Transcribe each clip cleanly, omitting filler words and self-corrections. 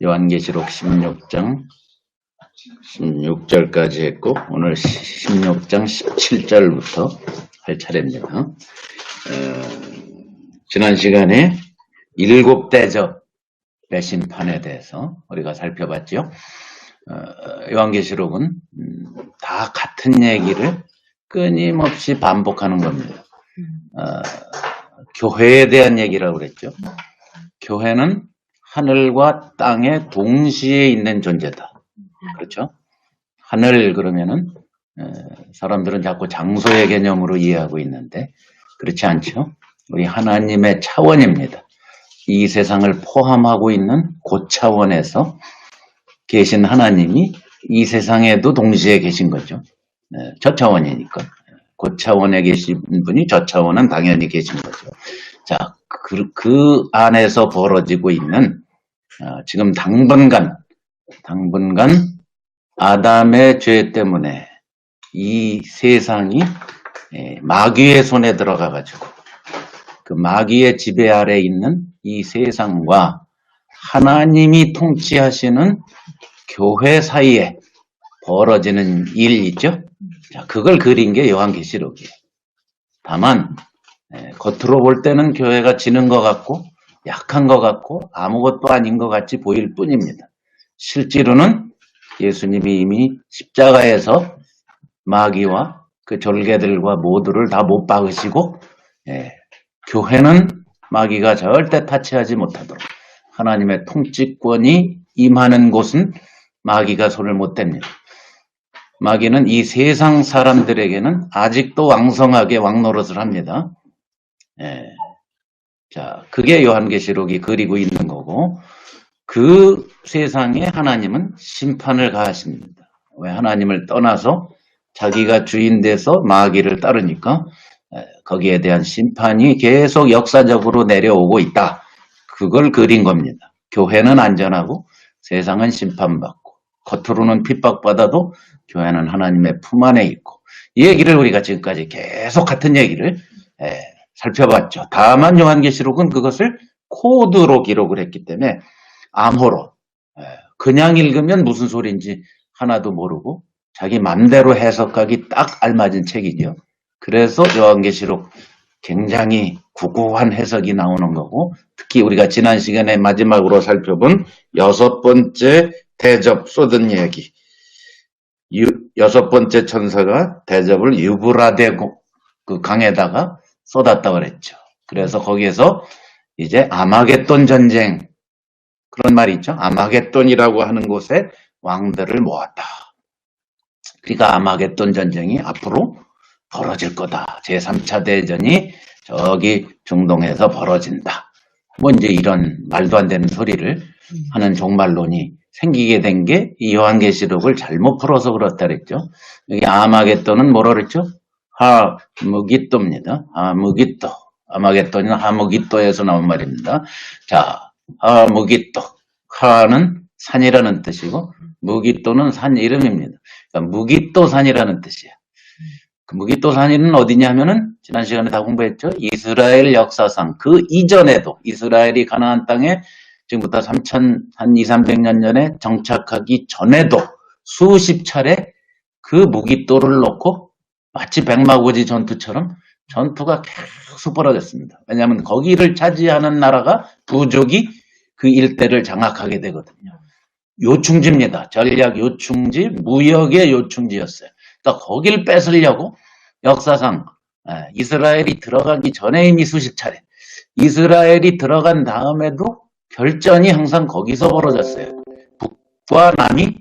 요한계시록 16장 16절까지 했고 오늘 16장 17절부터 할 차례입니다. 지난 시간에 7대접의 심판에 대해서 우리가 살펴봤죠. 요한계시록은 다 같은 얘기를 끊임없이 반복하는 겁니다. 교회에 대한 얘기라고 그랬죠. 교회는 하늘과 땅에 동시에 있는 존재다. 그렇죠? 하늘 그러면은 사람들은 자꾸 장소의 개념으로 이해하고 있는데 그렇지 않죠? 우리 하나님의 차원입니다. 이 세상을 포함하고 있는 고차원에서 계신 하나님이 이 세상에도 동시에 계신 거죠. 저차원이니까. 고차원에 계신 분이 저차원은 당연히 계신 거죠. 자, 그 안에서 벌어지고 있는 지금 당분간 아담의 죄 때문에 이 세상이 마귀의 손에 들어가가지고 그 마귀의 지배 아래 있는 이 세상과 하나님이 통치하시는 교회 사이에 벌어지는 일 있죠? 자, 그걸 그린 게 요한계시록이에요. 다만 겉으로 볼 때는 교회가 지는 것 같고 약한 것 같고 아무것도 아닌 것 같이 보일 뿐입니다. 실제로는 예수님이 이미 십자가에서 마귀와 그 졸개들과 모두를 다 못 박으시고 교회는 마귀가 절대 타치하지 못하도록 하나님의 통치권이 임하는 곳은 마귀가 손을 못 댑니다. 마귀는 이 세상 사람들에게는 아직도 왕성하게 왕노릇을 합니다. 자, 그게 요한계시록이 그리고 있는 거고 그 세상에 하나님은 심판을 가하십니다. 왜? 하나님을 떠나서 자기가 주인 돼서 마귀를 따르니까 거기에 대한 심판이 계속 역사적으로 내려오고 있다. 그걸 그린 겁니다. 교회는 안전하고 세상은 심판받고 겉으로는 핍박받아도 교회는 하나님의 품 안에 있고 이 얘기를 우리가 지금까지 계속 같은 얘기를 살펴봤죠. 다만 요한계시록은 그것을 코드로 기록을 했기 때문에 암호로 그냥 읽으면 무슨 소리인지 하나도 모르고 자기 맘대로 해석하기 딱 알맞은 책이죠. 그래서 요한계시록 굉장히 구구한 해석이 나오는 거고 특히 우리가 지난 시간에 마지막으로 살펴본 6번째 대접 쏟은 얘기 6번째 천사가 대접을 유브라데 그 강에다가 쏟았다고 그랬죠. 그래서 거기에서 이제 아마겟돈 전쟁 그런 말이 있죠. 아마겟돈이라고 하는 곳에 왕들을 모았다. 그러니까 아마겟돈 전쟁이 앞으로 벌어질 거다. 제3차 대전이 저기 중동에서 벌어진다. 뭐 이제 이런 말도 안 되는 소리를 하는 종말론이 생기게 된 게 이 요한계시록을 잘못 풀어서 그렇다 그랬죠. 여기 아마겟돈은 뭐라 그랬죠? 하무깃도입니다. 하무깃도. 아마겟돈은 하무깃도에서 나온 말입니다. 자, 하무깃도. 하는 산이라는 뜻이고 무깃도는 산 이름입니다. 그러니까 무깃도산이라는 뜻이에요. 그 무깃도산이 어디냐면은 지난 시간에 다 공부했죠. 이스라엘 역사상 그 이전에도 이스라엘이 가나안 땅에 지금부터 한 200~300년 전에 정착하기 전에도 수십 차례 그 무깃도를 놓고 마치 백마고지 전투처럼 전투가 계속 벌어졌습니다. 왜냐하면 거기를 차지하는 나라가 부족이 그 일대를 장악하게 되거든요. 요충지입니다. 전략 요충지, 무역의 요충지였어요. 그러니까 거길 뺏으려고 역사상 이스라엘이 들어가기 전에 이미 수십 차례, 이스라엘이 들어간 다음에도 결전이 항상 거기서 벌어졌어요. 북과 남이,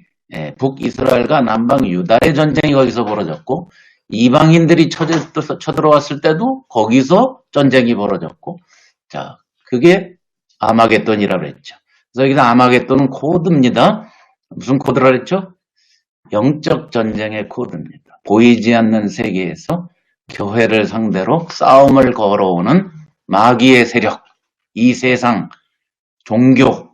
북이스라엘과 남방 유다의 전쟁이 거기서 벌어졌고 이방인들이 쳐들어왔을 때도 거기서 전쟁이 벌어졌고 자, 그게 아마겟돈이라고 했죠. 그래서 여기서 아마겟돈은 코드입니다. 무슨 코드라 그랬죠? 영적 전쟁의 코드입니다. 보이지 않는 세계에서 교회를 상대로 싸움을 걸어오는 마귀의 세력, 이 세상, 종교,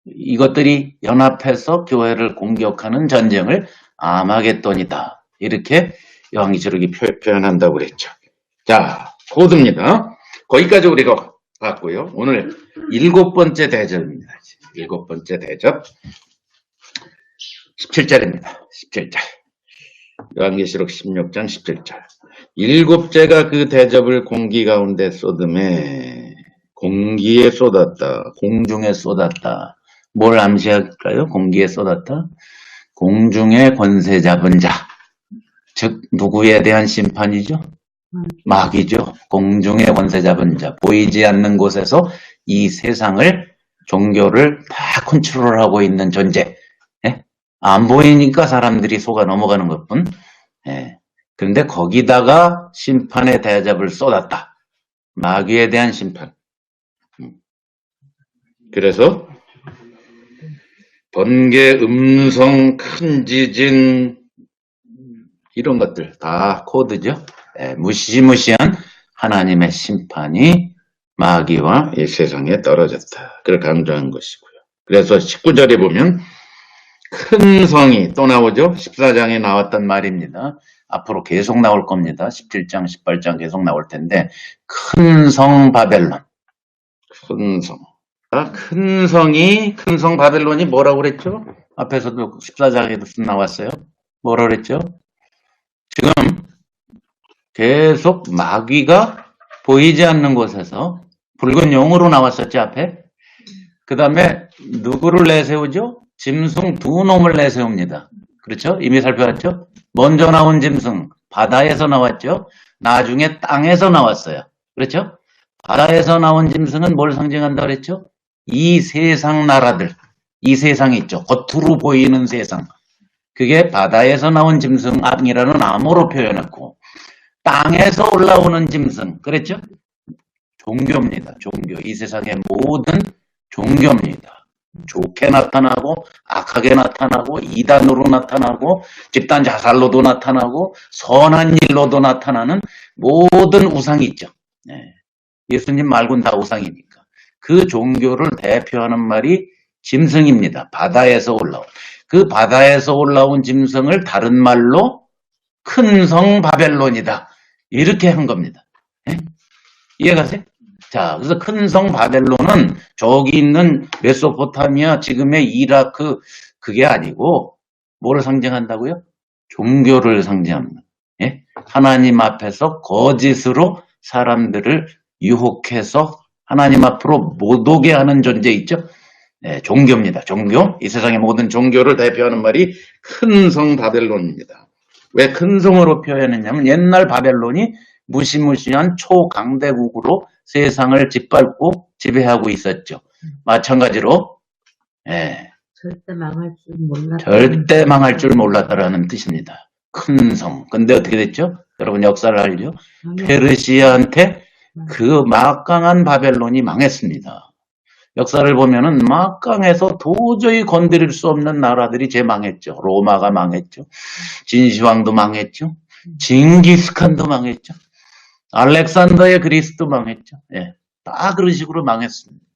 이것들이 연합해서 교회를 공격하는 전쟁을 아마겟돈이다. 이렇게 요한계시록이 표현한다고 그랬죠. 자, 코드입니다. 거기까지 우리가 봤고요. 오늘 7번째 대접입니다. 7번째 대접 17절입니다. 17절. 요한계시록 16장 17절. 7제가 그 대접을 공기 가운데 쏟음에 공기에 쏟았다. 공중에 쏟았다. 뭘 암시할까요? 공기에 쏟았다. 공중에 권세 잡은 자. 즉 누구에 대한 심판이죠? 마귀죠. 공중에 권세 잡은 자. 보이지 않는 곳에서 이 세상을 종교를 다 컨트롤하고 있는 존재. 예? 안 보이니까 사람들이 속아 넘어가는 것뿐. 예. 그런데 거기다가 심판의 대접을 쏟았다. 마귀에 대한 심판. 그래서 번개, 음성, 큰 지진 이런 것들 다 코드죠. 예, 무시무시한 하나님의 심판이 마귀와 이 세상에 떨어졌다. 그걸 강조한 것이고요. 그래서 19절에 보면 큰 성이 또 나오죠. 14장에 나왔던 말입니다. 앞으로 계속 나올 겁니다. 17장, 18장 계속 나올 텐데 큰 성 바벨론. 큰 성. 큰 성 바벨론이 뭐라고 그랬죠? 앞에서도 14장에도 나왔어요. 뭐라고 그랬죠? 지금 계속 마귀가 보이지 않는 곳에서 붉은 용으로 나왔었죠, 앞에. 그 다음에 누구를 내세우죠? 짐승 2놈을 내세웁니다. 그렇죠? 이미 살펴봤죠? 먼저 나온 짐승, 바다에서 나왔죠? 나중에 땅에서 나왔어요. 그렇죠? 바다에서 나온 짐승은 뭘 상징한다 그랬죠? 이 세상 나라들, 이 세상이 있죠. 겉으로 보이는 세상. 그게 바다에서 나온 짐승이라는 암호로 표현했고, 땅에서 올라오는 짐승, 그랬죠? 종교입니다. 종교. 이 세상의 모든 종교입니다. 좋게 나타나고, 악하게 나타나고, 이단으로 나타나고, 집단 자살로도 나타나고, 선한 일로도 나타나는 모든 우상이 있죠. 네. 예수님 말고는 다 우상이니까. 그 종교를 대표하는 말이 짐승입니다. 바다에서 올라온. 그 바다에서 올라온 짐승을 다른 말로 큰 성 바벨론이다. 이렇게 한 겁니다. 예? 이해가세요? 자, 그래서 큰 성 바벨론은 저기 있는 메소포타미아, 지금의 이라크, 그게 아니고, 뭐를 상징한다고요? 종교를 상징합니다. 예? 하나님 앞에서 거짓으로 사람들을 유혹해서 하나님 앞으로 못 오게 하는 존재 있죠? 네, 종교입니다. 종교. 이 세상의 모든 종교를 대표하는 말이 큰 성 바벨론입니다. 왜 큰 성으로 표현했냐면 옛날 바벨론이 무시무시한 초강대국으로 세상을 짓밟고 지배하고 있었죠. 마찬가지로 절대 망할 줄 몰랐다. 절대 망할 줄 몰랐다라는 뜻입니다. 큰 성. 근데 어떻게 됐죠? 여러분 역사를 알죠? 페르시아한테 그 막강한 바벨론이 망했습니다. 역사를 보면은 막강해서 도저히 건드릴 수 없는 나라들이 망했죠. 로마가 망했죠. 진시황도 망했죠. 징기스칸도 망했죠. 알렉산더의 그리스도 망했죠. 예, 다 그런 식으로 망했습니다.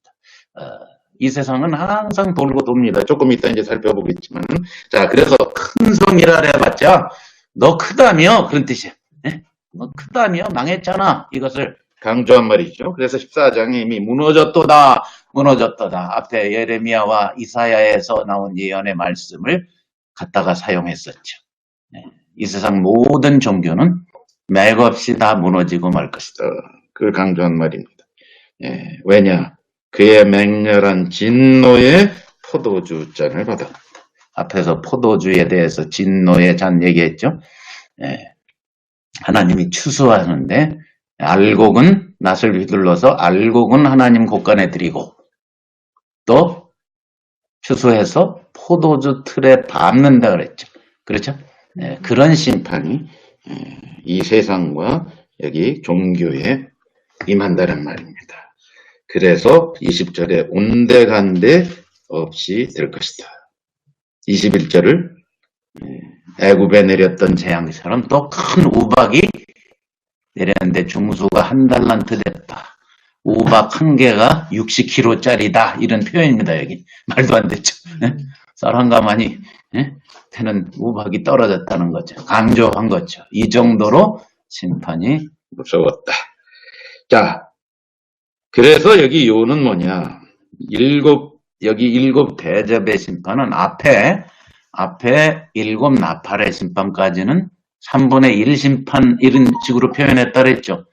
이 세상은 항상 돌고 돕니다. 조금 이따 이제 살펴보겠지만. 자, 그래서 큰 성이라 해봤자 너 크다며 그런 뜻이야. 예? 너 크다며 망했잖아. 이것을 강조한 말이죠. 그래서 14장에 이미 무너졌도다. 앞에 예레미야와 이사야에서 나온 예언의 말씀을 갖다가 사용했었죠. 이 세상 모든 종교는 맥없이 다 무너지고 말 것이다. 그걸 강조한 말입니다. 왜냐? 그의 맹렬한 진노의 포도주 잔을 받았다. 앞에서 포도주에 대해서 진노의 잔 얘기했죠. 하나님이 추수하는데 알곡은 낫을 휘둘러서 알곡은 하나님 곳간에 드리고 또 추수해서 포도주 틀에 밟는다 그랬죠. 그렇죠? 그런 심판이 이 세상과 여기 종교에 임한다는 말입니다. 그래서 20절에 온데간데 없이 될 것이다. 21절을 애굽에 내렸던 재앙처럼 또 큰 우박이 내렸는데 중수가 1달란트 됐다. 우박 1개가 60kg짜리다. 이런 표현입니다. 여기 말도 안 되죠. 쌀 한 가마니 태는 우박이 떨어졌다는 거죠. 강조한 거죠. 이 정도로 심판이 무서웠다. 자, 그래서 여기 요는 뭐냐? 여기 일곱 대접의 심판은 앞에 일곱 나팔의 심판까지는 3분의 1 심판 이런 식으로 표현했다 그랬죠.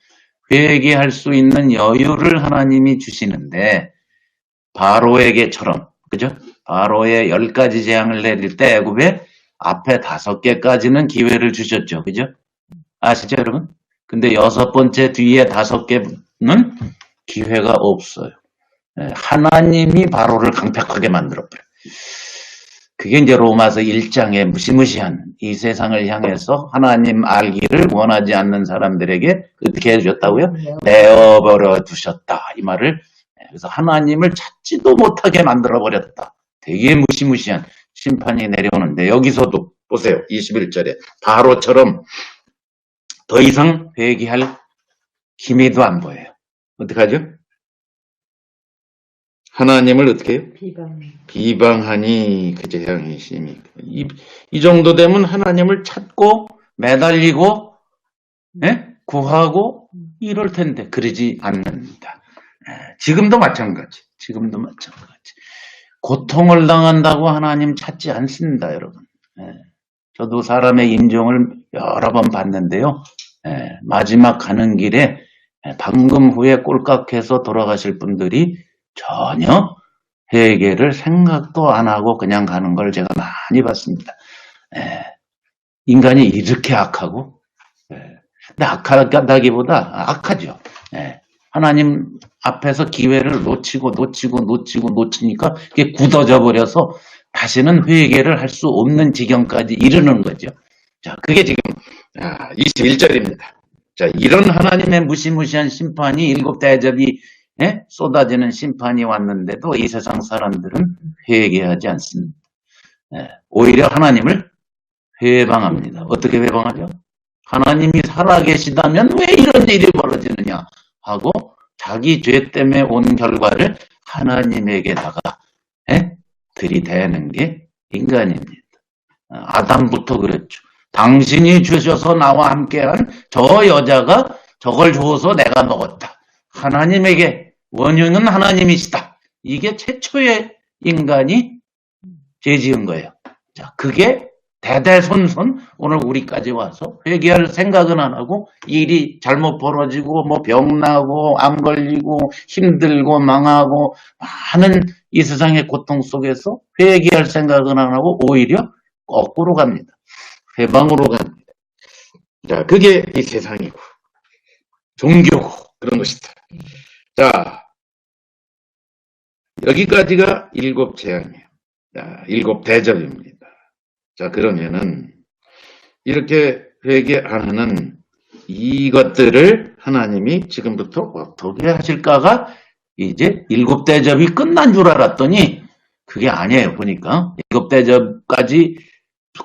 회개할 수 있는 여유를 하나님이 주시는데 바로에게처럼 그죠? 바로의 10가지 재앙을 내릴 때 애굽에 앞에 5개까지는 기회를 주셨죠. 그죠? 아시죠, 여러분? 근데 6번째 뒤에 5개는 기회가 없어요. 하나님이 바로를 강팍하게 만들어버려요. 그게 이제 로마서 1장에 무시무시한 이 세상을 향해서 하나님 알기를 원하지 않는 사람들에게 어떻게 해주셨다고요? 내어버려 두셨다. 이 말을. 그래서 하나님을 찾지도 못하게 만들어버렸다. 되게 무시무시한 심판이 내려오는데 여기서도 보세요. 21절에 바로처럼 더 이상 회개할 기미도 안 보여요. 어떡하죠? 하나님을 어떻게 해요? 비방하니 그 재앙이 심히. 이 정도 되면 하나님을 찾고 매달리고 구하고 이럴 텐데 그러지 않는다. 지금도 마찬가지. 고통을 당한다고 하나님 찾지 않습니다, 여러분. 저도 사람의 임종을 여러 번 봤는데요. 마지막 가는 길에 방금 후에 꼴깍해서 돌아가실 분들이 전혀 회개를 생각도 안 하고 그냥 가는 걸 제가 많이 봤습니다. 인간이 이렇게 악하고, 근데 악하다기보다 악하죠. 하나님 앞에서 기회를 놓치니까 그게 굳어져 버려서 다시는 회개를 할 수 없는 지경까지 이르는 거죠. 자, 그게 지금 21절입니다. 자, 이런 하나님의 무시무시한 심판이 일곱 대접이 쏟아지는 심판이 왔는데도 이 세상 사람들은 회개하지 않습니다. 오히려 하나님을 회방합니다. 어떻게 회방하죠? 하나님이 살아계시다면 왜 이런 일이 벌어지느냐 하고 자기 죄 때문에 온 결과를 하나님에게다가 들이대는 게 인간입니다. 아담부터 그랬죠. 당신이 주셔서 나와 함께한 저 여자가 저걸 줘서 내가 먹었다. 하나님에게 원흉은 하나님이시다. 이게 최초의 인간이 죄 지은 거예요. 자, 그게 대대손손 오늘 우리까지 와서 회개할 생각은 안 하고 일이 잘못 벌어지고 뭐 병나고 암 걸리고 힘들고 망하고 많은 이 세상의 고통 속에서 회개할 생각은 안 하고 오히려 거꾸로 갑니다. 회방으로 갑니다. 자, 그게 이 세상이고 종교고 그런 것이다. 자, 여기까지가 일곱 재앙이에요. 자, 일곱 대접입니다. 자, 그러면은 이렇게 회개 안 하는 이것들을 하나님이 지금부터 어떻게 하실까가 이제 일곱 대접이 끝난 줄 알았더니 그게 아니에요. 보니까 일곱 대접까지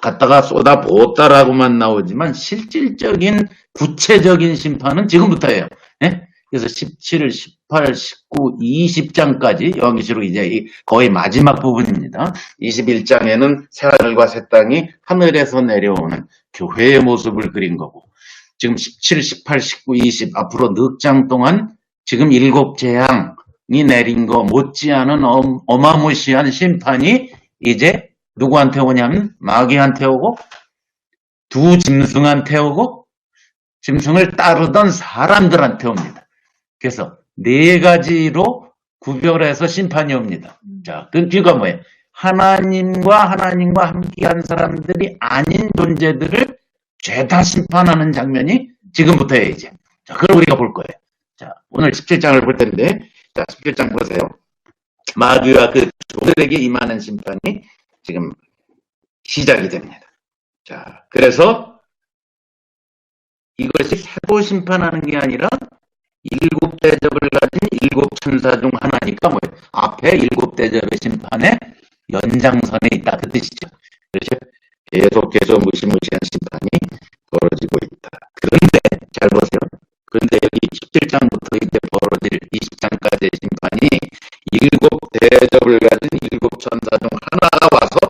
갖다가 쏟아부었다라고만 나오지만 실질적인 구체적인 심판은 지금부터예요. 그래서 17, 18, 19, 20장까지 여기시로 이제 거의 마지막 부분입니다. 21장에는 새하늘과 새 땅이 하늘에서 내려오는 교회의 모습을 그린 거고 지금 17, 18, 19, 20 앞으로 넉 장 동안 지금 일곱 재앙이 내린 거 못지않은 어마무시한 심판이 이제 누구한테 오냐면 마귀한테 오고 두 짐승한테 오고 짐승을 따르던 사람들한테 옵니다. 그래서 네 가지로 구별해서 심판이 옵니다. 자, 그게 뭐예요? 하나님과 함께한 사람들이 아닌 존재들을 죄다 심판하는 장면이 지금부터예요, 이제. 자, 그걸 우리가 볼 거예요. 자, 오늘 17장을 볼 텐데, 자, 17장 보세요. 마귀와 그 종들에게 임하는 심판이 지금 시작이 됩니다. 자, 그래서 이것이 세고 심판하는 게 아니라 일곱 대접을 가진 일곱 천사 중 하나니까 뭐예요? 앞에 일곱 대접의 심판의 연장선에 있다. 그 뜻이죠. 그래서 계속해서 무시무시한 심판이 벌어지고 있다. 그런데 잘 보세요. 그런데 여기 17장부터 이제 벌어질 20장까지의 심판이 일곱 대접을 가진 일곱 천사 중 하나가 와서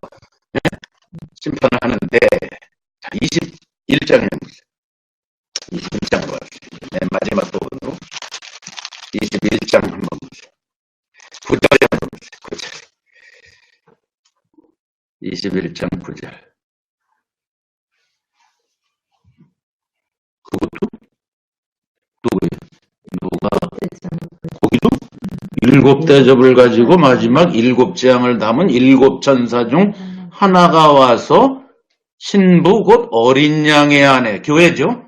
심판을 하는데 자, 21장에 21장 봤습니다. 맨 마지막 부분으로 21장 한번 21장 9절. 그것도 누구예요? 누가 거기도 일곱 대접을 가지고 마지막 일곱 재앙을 담은 일곱 천사 중 하나가 와서 신부 곧 어린 양의 아내, 교회죠.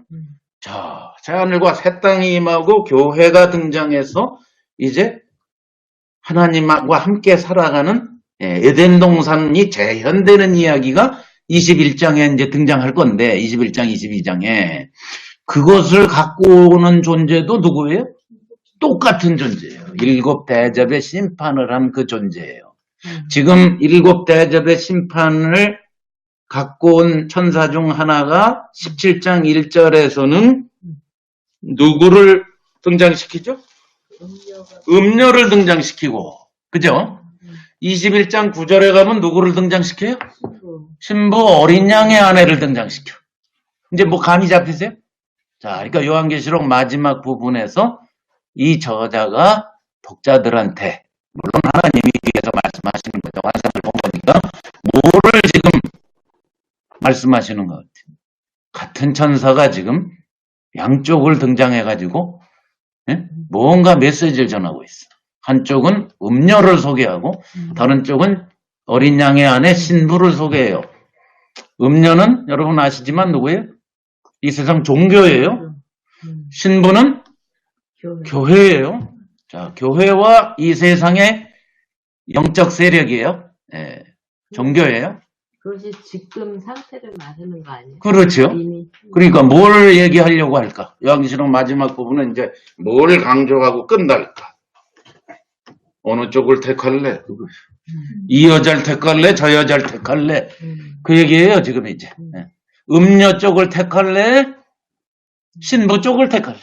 자, 새하늘과 새 땅이 임하고 교회가 등장해서 이제 하나님과 함께 살아가는 에덴 동산이 재현되는 이야기가 21장에 이제 등장할 건데, 21장, 22장에 그것을 갖고 오는 존재도 누구예요? 똑같은 존재예요. 일곱 대접의 심판을 한 그 존재예요. 지금 일곱 대접의 심판을 갖고 온 천사 중 하나가 17장 1절에서는 누구를 등장시키죠? 음녀를 등장시키고, 그죠? 21장 9절에 가면 누구를 등장시켜요? 신부 어린 양의 아내를 등장시켜. 이제 뭐 감이 잡히세요? 자, 그러니까 요한계시록 마지막 부분에서 이 저자가 독자들한테, 물론 하나님이 뒤에서 말씀하시는 거죠. 환상을 본 거니까 뭐를 지금 말씀하시는 것 같아요. 같은 천사가 지금 양쪽을 등장해가지고 뭔가 메시지를 전하고 있어. 한쪽은 음녀를 소개하고 다른 쪽은 어린 양의 아내 신부를 소개해요. 음녀는 여러분 아시지만 누구예요? 이 세상 종교예요. 신부는 교회예요. 자, 교회와 이 세상의 영적 세력이에요. 종교예요. 그것이 지금 상태를 말하는 거 아니에요? 그렇죠. 그러니까 뭘 얘기하려고 할까? 요한계시록 마지막 부분은 이제 뭘 강조하고 끝날까? 어느 쪽을 택할래? 이 여자를 택할래? 저 여자를 택할래? 그 얘기예요, 지금 이제. 음녀 쪽을 택할래? 신부 쪽을 택할래?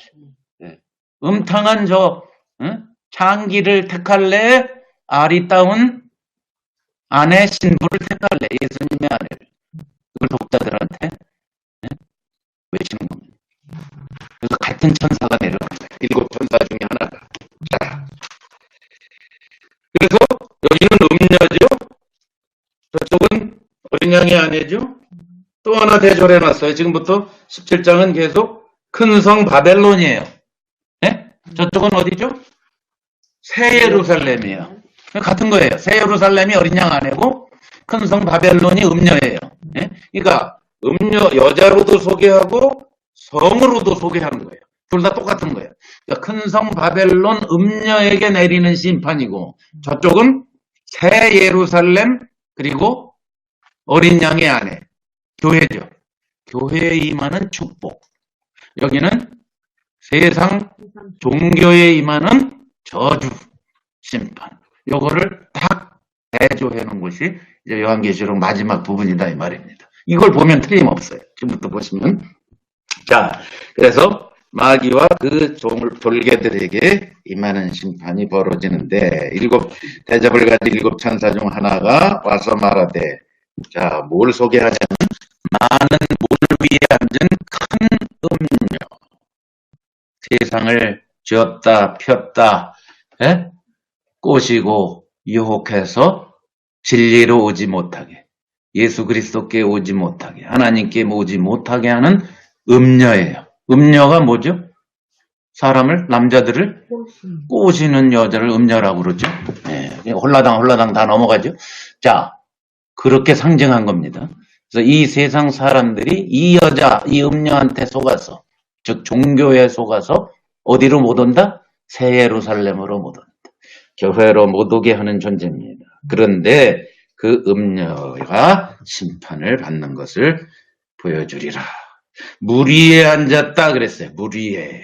음탕한 창기를 택할래? 아리따운 아내 신부를 택할래? 예수님의 아내를. 그걸 독자들한테 외치는 겁니다. 그래서 같은 천사가 내려옵니다. 일곱 천사 중에 하나가. 자, 그래서 여기는 음녀죠. 저쪽은 어린 양의 아내죠. 또 하나 대조해놨어요. 지금부터 17장은 계속 큰 성 바벨론이에요. 네? 저쪽은 어디죠? 새 예루살렘이에요. 같은 거예요. 새 예루살렘이 어린 양 아내고 큰 성 바벨론이 음녀예요. 네? 그러니까 음녀 여자로도 소개하고 성으로도 소개하는 거예요. 둘 다 똑같은 거예요. 그러니까 큰 성 바벨론 음녀에게 내리는 심판이고 저쪽은 새 예루살렘 그리고 어린 양의 아내 교회죠. 교회에 임하는 축복. 여기는 세상 종교에 임하는 저주 심판. 요거를 딱 대조해 놓은 것이 이제 요한계시록 마지막 부분이다 이 말입니다. 이걸 보면 틀림없어요. 지금부터 보시면. 자, 그래서 마귀와 그 돌개들에게 임하는 심판이 벌어지는데 일곱 대접을 가진 일곱 천사 중 하나가 와서 말하되 자, 뭘 소개하자면 많은 물 위에 앉은 큰 음녀 세상을 쥐었다 폈다 꼬시고 유혹해서 진리로 오지 못하게 예수 그리스도께 오지 못하게 하나님께 오지 못하게 하는 음녀예요. 음녀가 뭐죠? 사람을 남자들을 꼬시는 여자를 음녀라고 그러죠. 홀라당 다 넘어가죠. 자, 그렇게 상징한 겁니다. 그래서 이 세상 사람들이 이 여자, 이 음녀한테 속아서 즉 종교에 속아서 어디로 못 온다? 새 예루살렘으로 못 온다. 교회로 못 오게 하는 존재입니다. 그런데 그 음녀가 심판을 받는 것을 보여주리라. 물 위에 앉았다 그랬어요. 물 위에.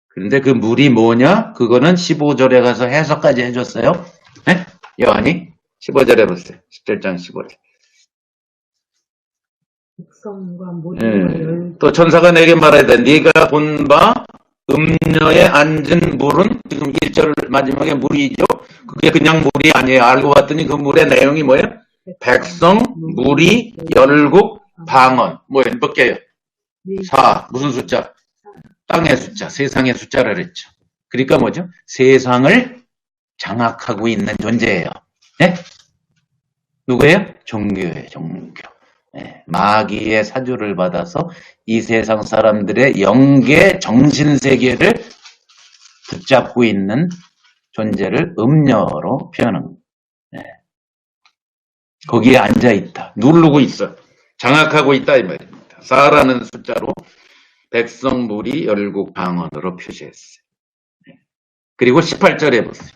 그런데 그 물이 뭐냐? 그거는 15절에 가서 해석까지 해줬어요. 네? 요한이 15절에 보세요. 17장 15절. 또 천사가 내게 말하되 네가 본 바 음녀에 앉은 물은 지금 1절 마지막에 물이죠. 그게 그냥 물이 아니에요. 알고 봤더니 그 물의 내용이 뭐예요? 백성, 무리, 열국, 방언. 뭐예요? 몇 개예요? 4. 무슨 숫자? 땅의 숫자, 세상의 숫자를 그랬죠. 그러니까 뭐죠? 세상을 장악하고 있는 존재예요. 네? 누구예요? 종교예요, 종교. 예, 마귀의 사주를 받아서 이 세상 사람들의 영계 정신세계를 붙잡고 있는 존재를 음녀로 표현합니다. 예. 거기에 앉아있다. 누르고 있어. 장악하고 있다 이 말입니다. 4라는 숫자로 백성 무리 열국 방언으로 표시했어요. 예. 그리고 18절에 보세요.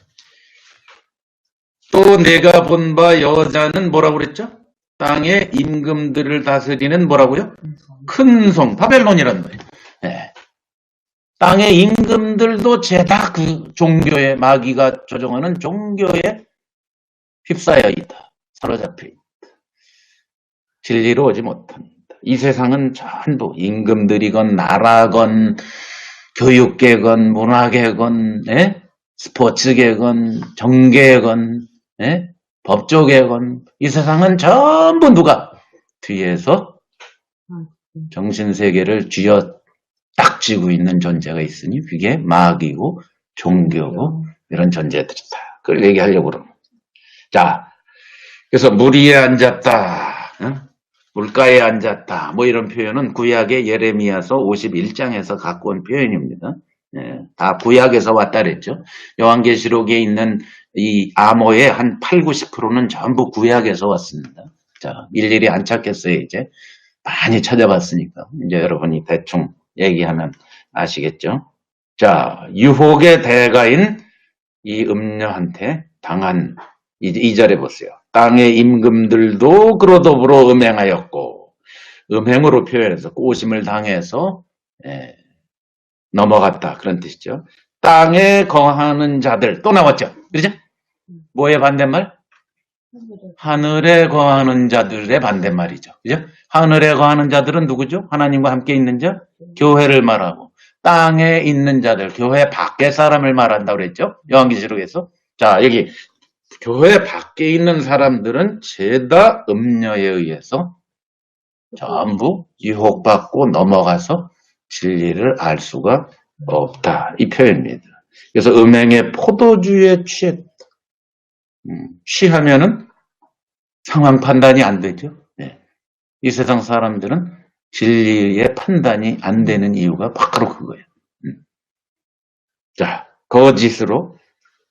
또 내가 본 바 여자는 뭐라고 그랬죠? 땅의 임금들을 다스리는 뭐라고요? 큰 성, 바벨론이란 말이에요. 네. 땅의 임금들도 죄다 그 종교에, 마귀가 조종하는 종교에 휩싸여 있다. 사로잡혀 있다. 진리로 오지 못합니다. 이 세상은 전부 임금들이건 나라건 교육계건 문화계건 스포츠계건 정계건 법조계건 이 세상은 전부 누가 뒤에서 정신세계를 쥐어 딱 쥐고 있는 존재가 있으니 그게 마귀고 종교고 이런 존재들이다. 그걸 얘기하려고 그럽니다. 자, 그래서 물 위에 앉았다. 물가에 앉았다. 뭐 이런 표현은 구약의 예레미야서 51장에서 갖고 온 표현입니다. 다 구약에서 왔다 그랬죠. 요한계시록에 있는 이 암호의 한 8, 90%는 전부 구약에서 왔습니다. 자, 일일이 안 찾겠어요, 이제. 많이 찾아봤으니까. 이제 여러분이 대충 얘기하면 아시겠죠. 자, 유혹의 대가인 이 음녀한테 당한, 2절에 보세요. 땅의 임금들도 그로 더불어 음행하였고, 음행으로 표현해서 꼬심을 당해서, 넘어갔다. 그런 뜻이죠. 땅에 거하는 자들, 또 나왔죠. 그렇죠? 뭐의 반대말? 하늘에 거하는 자들의 반대말이죠. 그죠? 하늘에 거하는 자들은 누구죠? 하나님과 함께 있는 자? 교회를 말하고, 땅에 있는 자들, 교회 밖의 사람을 말한다고 그랬죠? 요한계시록에서. 자, 여기, 교회 밖에 있는 사람들은 죄다 음녀에 의해서 전부 유혹받고 넘어가서 진리를 알 수가 없다. 이 표현입니다. 그래서 음행의 포도주에 취했다. 취하면은 상황 판단이 안 되죠. 네. 이 세상 사람들은 진리의 판단이 안 되는 이유가 바로 그거예요. 자, 거짓으로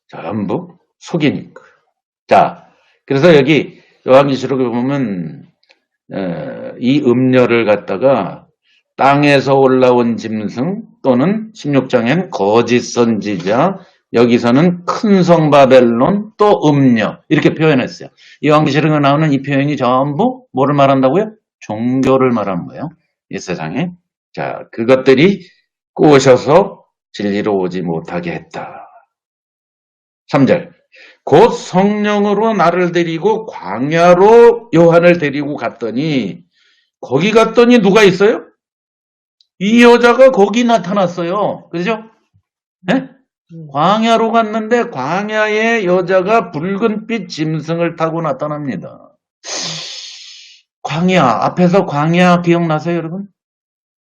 전부 속이니까. 자, 그래서 여기 요한계시록에 보면 이 음녀를 갖다가 땅에서 올라온 짐승 또는 16장에는 거짓 선지자, 여기서는 큰 성 바벨론 또 음녀 이렇게 표현했어요. 요한계시록에 나오는 이 표현이 전부 뭐를 말한다고요? 종교를 말하는 거예요. 이 세상에. 자, 그것들이 꼬셔서 진리로 오지 못하게 했다. 3절. 곧 성령으로 나를 데리고 광야로 요한을 데리고 갔더니 거기 갔더니 누가 있어요? 이 여자가 거기 나타났어요. 그죠? 네? 광야로 갔는데 광야에 여자가 붉은빛 짐승을 타고 나타납니다. 광야, 앞에서 광야 기억나세요, 여러분?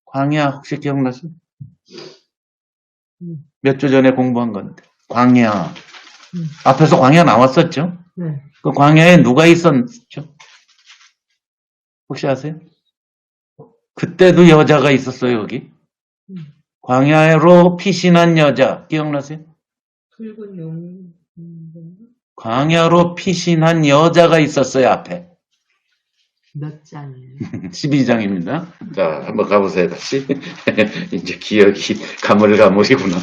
광야 혹시 기억나세요? 몇 주 전에 공부한 건데. 광야. 앞에서 광야 나왔었죠? 네. 그 광야에 누가 있었죠? 혹시 아세요? 그때도 여자가 있었어요, 여기. 광야로 피신한 여자, 기억나세요? 붉은 용. 광야로 피신한 여자가 있었어요, 앞에. 몇 장이에요? 12장입니다. 자, 한번 가보세요, 다시. 이제 기억이 가물가물이구나.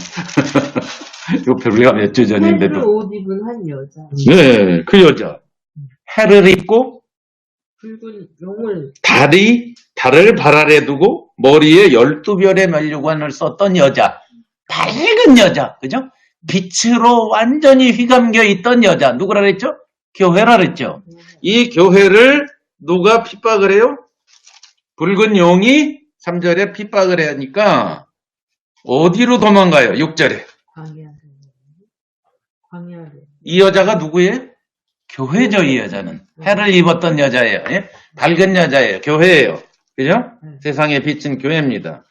이거 별로가 몇 주 전인데도. 해를 옷 입은 한 여자. 네, 그 여자. 해를 입고, 붉은 용을. 달을 발 아래 두고, 머리에 12별의 면류관을 썼던 여자. 밝은 여자. 그죠? 빛으로 완전히 휘감겨 있던 여자. 누구라 그랬죠? 교회라 그랬죠? 이 교회를 누가 핍박을 해요? 붉은 용이 3절에 핍박을 하니까 어디로 도망가요? 6절에. 광야로. 이 여자가 누구예요? 교회죠, 이 여자는. 해를 입었던 여자예요. 예? 밝은 여자예요. 교회예요. 그죠? 세상의 빛은 교회입니다.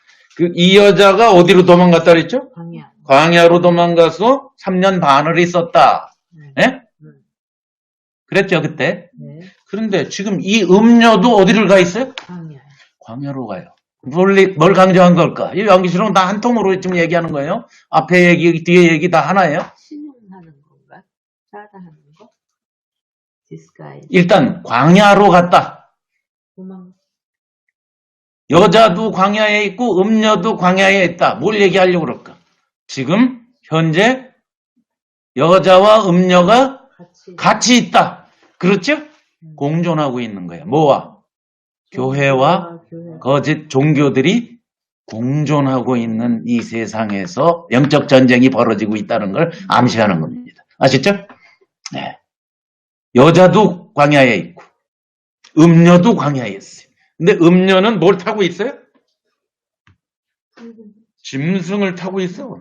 이 여자가 어디로 도망갔다 그랬죠? 광야로 도망가서 3년 반을 있었다. 예? 그랬죠, 그때? 그런데 지금 이 음녀도 어디를 가 있어요? 광야. 광야로 가요. 뭘 강조한 걸까? 이 양기실은 다 한 통으로 지금 얘기하는 거예요. 앞에 얘기, 뒤에 얘기 다 하나예요. 신용하는 건가? 따라하는 거? 디스가이즈. 일단 광야로 갔다. 도망. 여자도 광야에 있고 음녀도 광야에 있다. 뭘 얘기하려고 그럴까? 지금 현재 여자와 음녀가 같이 있다. 그렇죠? 공존하고 있는 거예요. 뭐와? 교회와 거짓 종교들이 공존하고 있는 이 세상에서 영적 전쟁이 벌어지고 있다는 걸 암시하는 겁니다. 아시죠? 네. 여자도 광야에 있고 음녀도 광야에 있어요. 근데 음녀는 뭘 타고 있어요? 짐승을 타고 있어.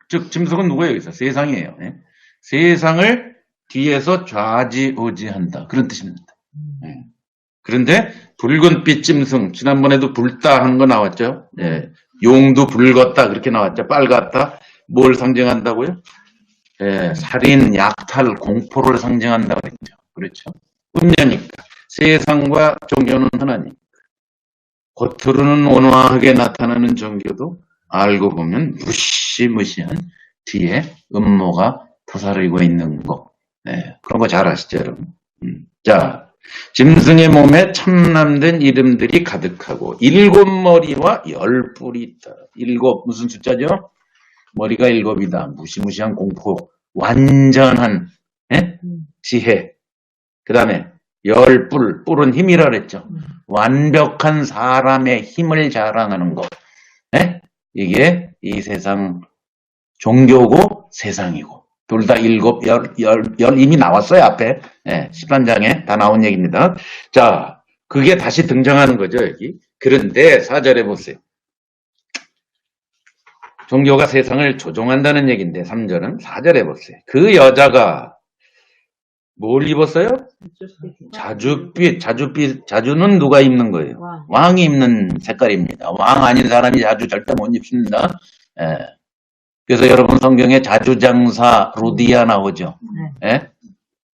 즉 짐승은 누구예요? 여기서? 세상이에요. 네. 세상을 뒤에서 좌지우지한다. 그런 뜻입니다. 네. 그런데 붉은빛 짐승, 지난번에도 불다 하는 거 나왔죠? 예. 용도 붉었다 그렇게 나왔죠? 빨갛다. 뭘 상징한다고요? 예. 살인, 약탈, 공포를 상징한다고 그랬죠. 그렇죠? 음녀니까 세상과 종교는 하나님. 겉으로는 온화하게 나타나는 종교도 알고 보면 무시무시한 뒤에 음모가 도사리고 있는 거. 예. 그런 거 잘 아시죠, 여러분? 자. 짐승의 몸에 참남된 이름들이 가득하고 7머리와 10뿔이 있다. 7 무슨 숫자죠? 머리가 7이다. 무시무시한 공포, 완전한 지혜. 그 다음에 10뿔, 뿔은 힘이라 그랬죠. 완벽한 사람의 힘을 자랑하는 것. 이게 이 세상 종교고 세상이고. 둘 다 7, 10 이미 나왔어요, 앞에. 예, 11장에 다 나온 얘기입니다. 자, 그게 다시 등장하는 거죠, 여기. 그런데 4절에 보세요. 종교가 세상을 조종한다는 얘기인데 3절은 4절에 보세요. 그 여자가 뭘 입었어요? 자주는 누가 입는 거예요? 왕이 입는 색깔입니다. 왕 아닌 사람이 자주 절대 못 입습니다. 예. 그래서 여러분 성경에 자주장사 루디아 나오죠. 예?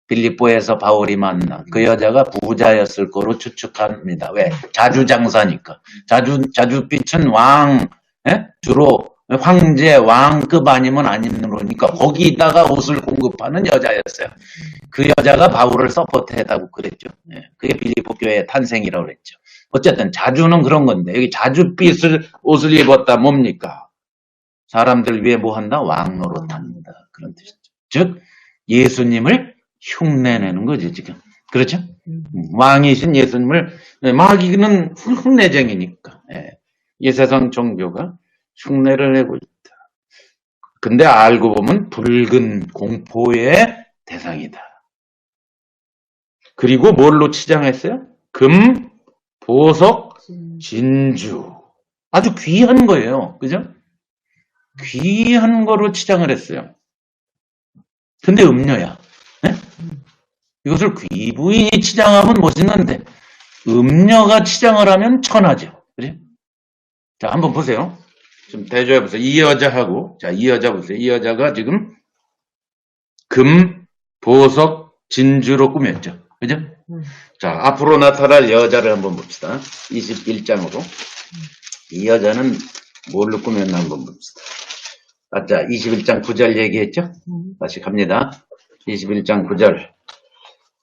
빌립보에서 바울이 만난 그 여자가 부자였을 거로 추측합니다. 왜? 자주장사니까. 자주빛은 왕, 주로 황제, 왕급 아니면 안 입는 거니까 거기다가 옷을 공급하는 여자였어요. 그 여자가 바울을 서포트했다고 그랬죠. 그게 빌립보 교회의 탄생이라고 그랬죠. 어쨌든 자주는 그런 건데 여기 자주빛을 옷을 입었다 뭡니까? 사람들 위해 뭐 한다? 왕 노릇합니다. 그런 뜻이죠. 즉 예수님을 흉내내는 거죠 지금. 그렇죠? 왕이신 예수님을 마귀는 흉내쟁이니까 이 세상 종교가 흉내를 내고 있다. 근데 알고 보면 붉은 공포의 대상이다. 그리고 뭘로 치장했어요? 금, 보석, 진주. 아주 귀한 거예요. 그죠? 귀한 거로 치장을 했어요. 근데 음녀야. 네? 이것을 귀부인이 치장하면 멋있는데 음녀가 치장을 하면 천하죠. 그래? 자, 한번 보세요. 좀 대조해 보세요. 이 여자하고 이 여자 보세요. 이 여자가 지금 금, 보석, 진주로 꾸몄죠. 그죠? 자, 앞으로 나타날 여자를 한번 봅시다. 21장으로. 이 여자는 뭘로 꾸몄나 한번 봅시다. 자, 21장 9절 얘기했죠? 다시 갑니다. 21장 9절.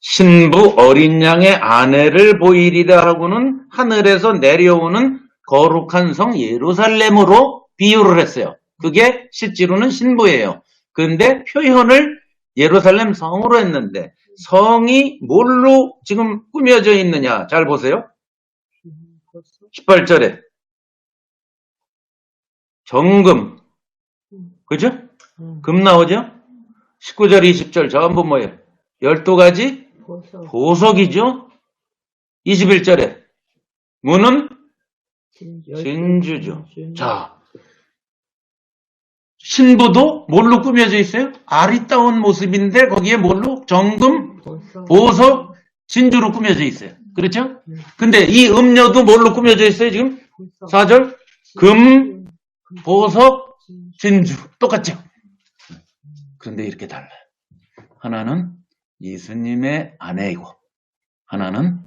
신부 어린 양의 아내를 보이리라 하고는 하늘에서 내려오는 거룩한 성 예루살렘으로 비유를 했어요. 그게 실제로는 신부예요. 그런데 표현을 예루살렘 성으로 했는데 성이 뭘로 지금 꾸며져 있느냐? 잘 보세요. 18절에 정금. 그죠? 금 나오죠? 19절, 20절 전부 뭐예요? 12가지 보석이죠? 21절에 문은 진주죠. 자, 신부도 뭘로 꾸며져 있어요? 아리따운 모습인데 거기에 뭘로? 정금, 보석, 진주로 꾸며져 있어요. 그렇죠? 근데 이 음녀도 뭘로 꾸며져 있어요 지금? 4절 금, 보석, 진주 똑같죠? 그런데 이렇게 달라요. 하나는 예수님의 아내이고 하나는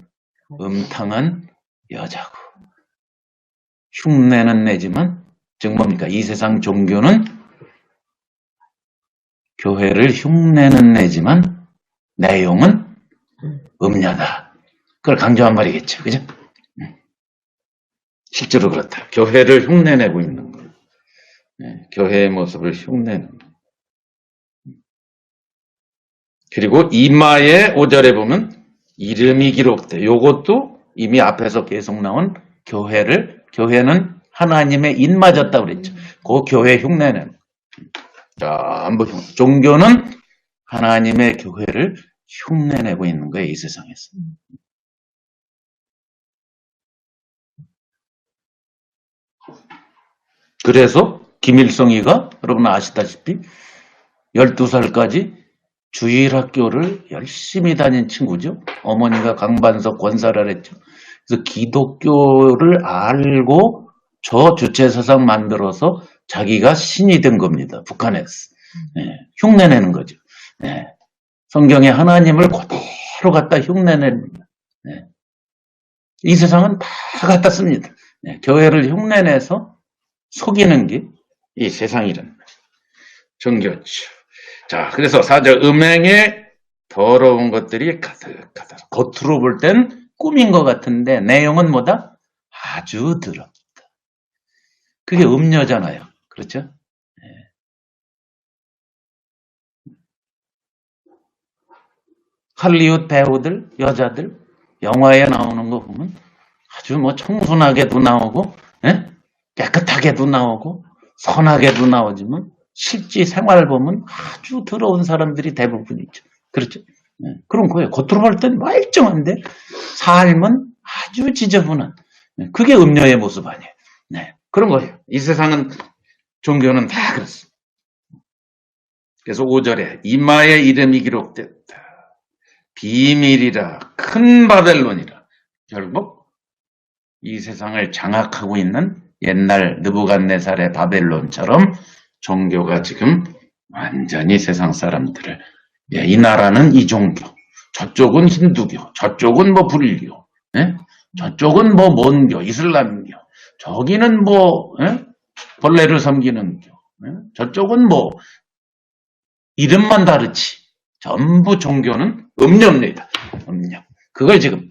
음탕한 여자고. 흉내는 내지만, 즉 뭡니까? 이 세상 종교는 교회를 흉내는 내지만 내용은 음녀다. 그걸 강조한 말이겠죠. 그죠? 실제로 그렇다. 교회를 흉내내고 있는 거예요. 교회의 모습을 흉내내는 거예요. 그리고 이마의 5절에 보면 이름이 기록돼. 요것도 이미 앞에서 계속 나온 교회는 하나님의 인맞았다고 그랬죠. 그 교회 흉내내는. 전부 종교는 하나님의 교회를 흉내내고 있는 거예요. 이 세상에서. 그래서 김일성이가 여러분 아시다시피 12살까지 주일학교를 열심히 다닌 친구죠. 어머니가 강반석 권사를 했죠. 그래서 기독교를 알고 저 주체사상 만들어서 자기가 신이 된 겁니다. 북한에서. 흉내내는 거죠. 성경에 하나님을 그대로 갖다 흉내냅니다. 이 세상은 다 갖다 씁니다. 교회를 흉내내서 속이는 게 이 세상이란 종교죠. 자, 그래서 4절 음행에 더러운 것들이 가득하다. 겉으로 볼 땐 꿈인 것 같은데 내용은 뭐다? 아주 더럽다. 그게 음녀잖아요. 그렇죠? 할리우드 배우들, 여자들 영화에 나오는 거 보면 아주 뭐 청순하게도 나오고 깨끗하게도 나오고 선하게도 나오지만 실제 생활 보면 아주 더러운 사람들이 대부분이죠. 그렇죠? 그런 거예요. 겉으로 볼 땐 멀쩡한데 삶은 아주 지저분한. 그게 음녀의 모습 아니에요. 그런 거예요. 이 세상은 종교는 다 그렇습니다. 그래서 5절에 이마에 이름이 기록됐다. 비밀이라 큰 바벨론이라. 결국 이 세상을 장악하고 있는 옛날 느부갓네살의 바벨론처럼 종교가 지금 완전히 세상 사람들을 이 나라는 이 종교, 저쪽은 힌두교, 저쪽은 뭐 불교, 저쪽은 뭐 몬교, 이슬람교, 저기는 뭐 벌레를 섬기는 교, 저쪽은 뭐 이름만 다르지 전부 종교는 음녀입니다. 음녀. 그걸 지금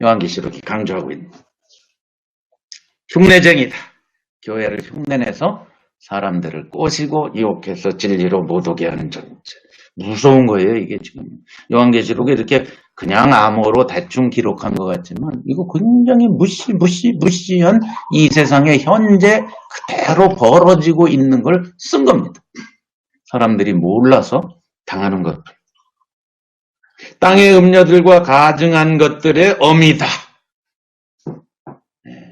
요한계시록이 강조하고 있는 흉내쟁이다. 교회를 흉내내서 사람들을 꼬시고 유혹해서 진리로 못 오게 하는 존재. 무서운 거예요, 이게 지금. 요한계시록에 이렇게 그냥 암호로 대충 기록한 것 같지만 이거 굉장히 무시한 이 세상에 현재 그대로 벌어지고 있는 걸 쓴 겁니다. 사람들이 몰라서 당하는 것들. 땅의 음녀들과 가증한 것들의 어미다.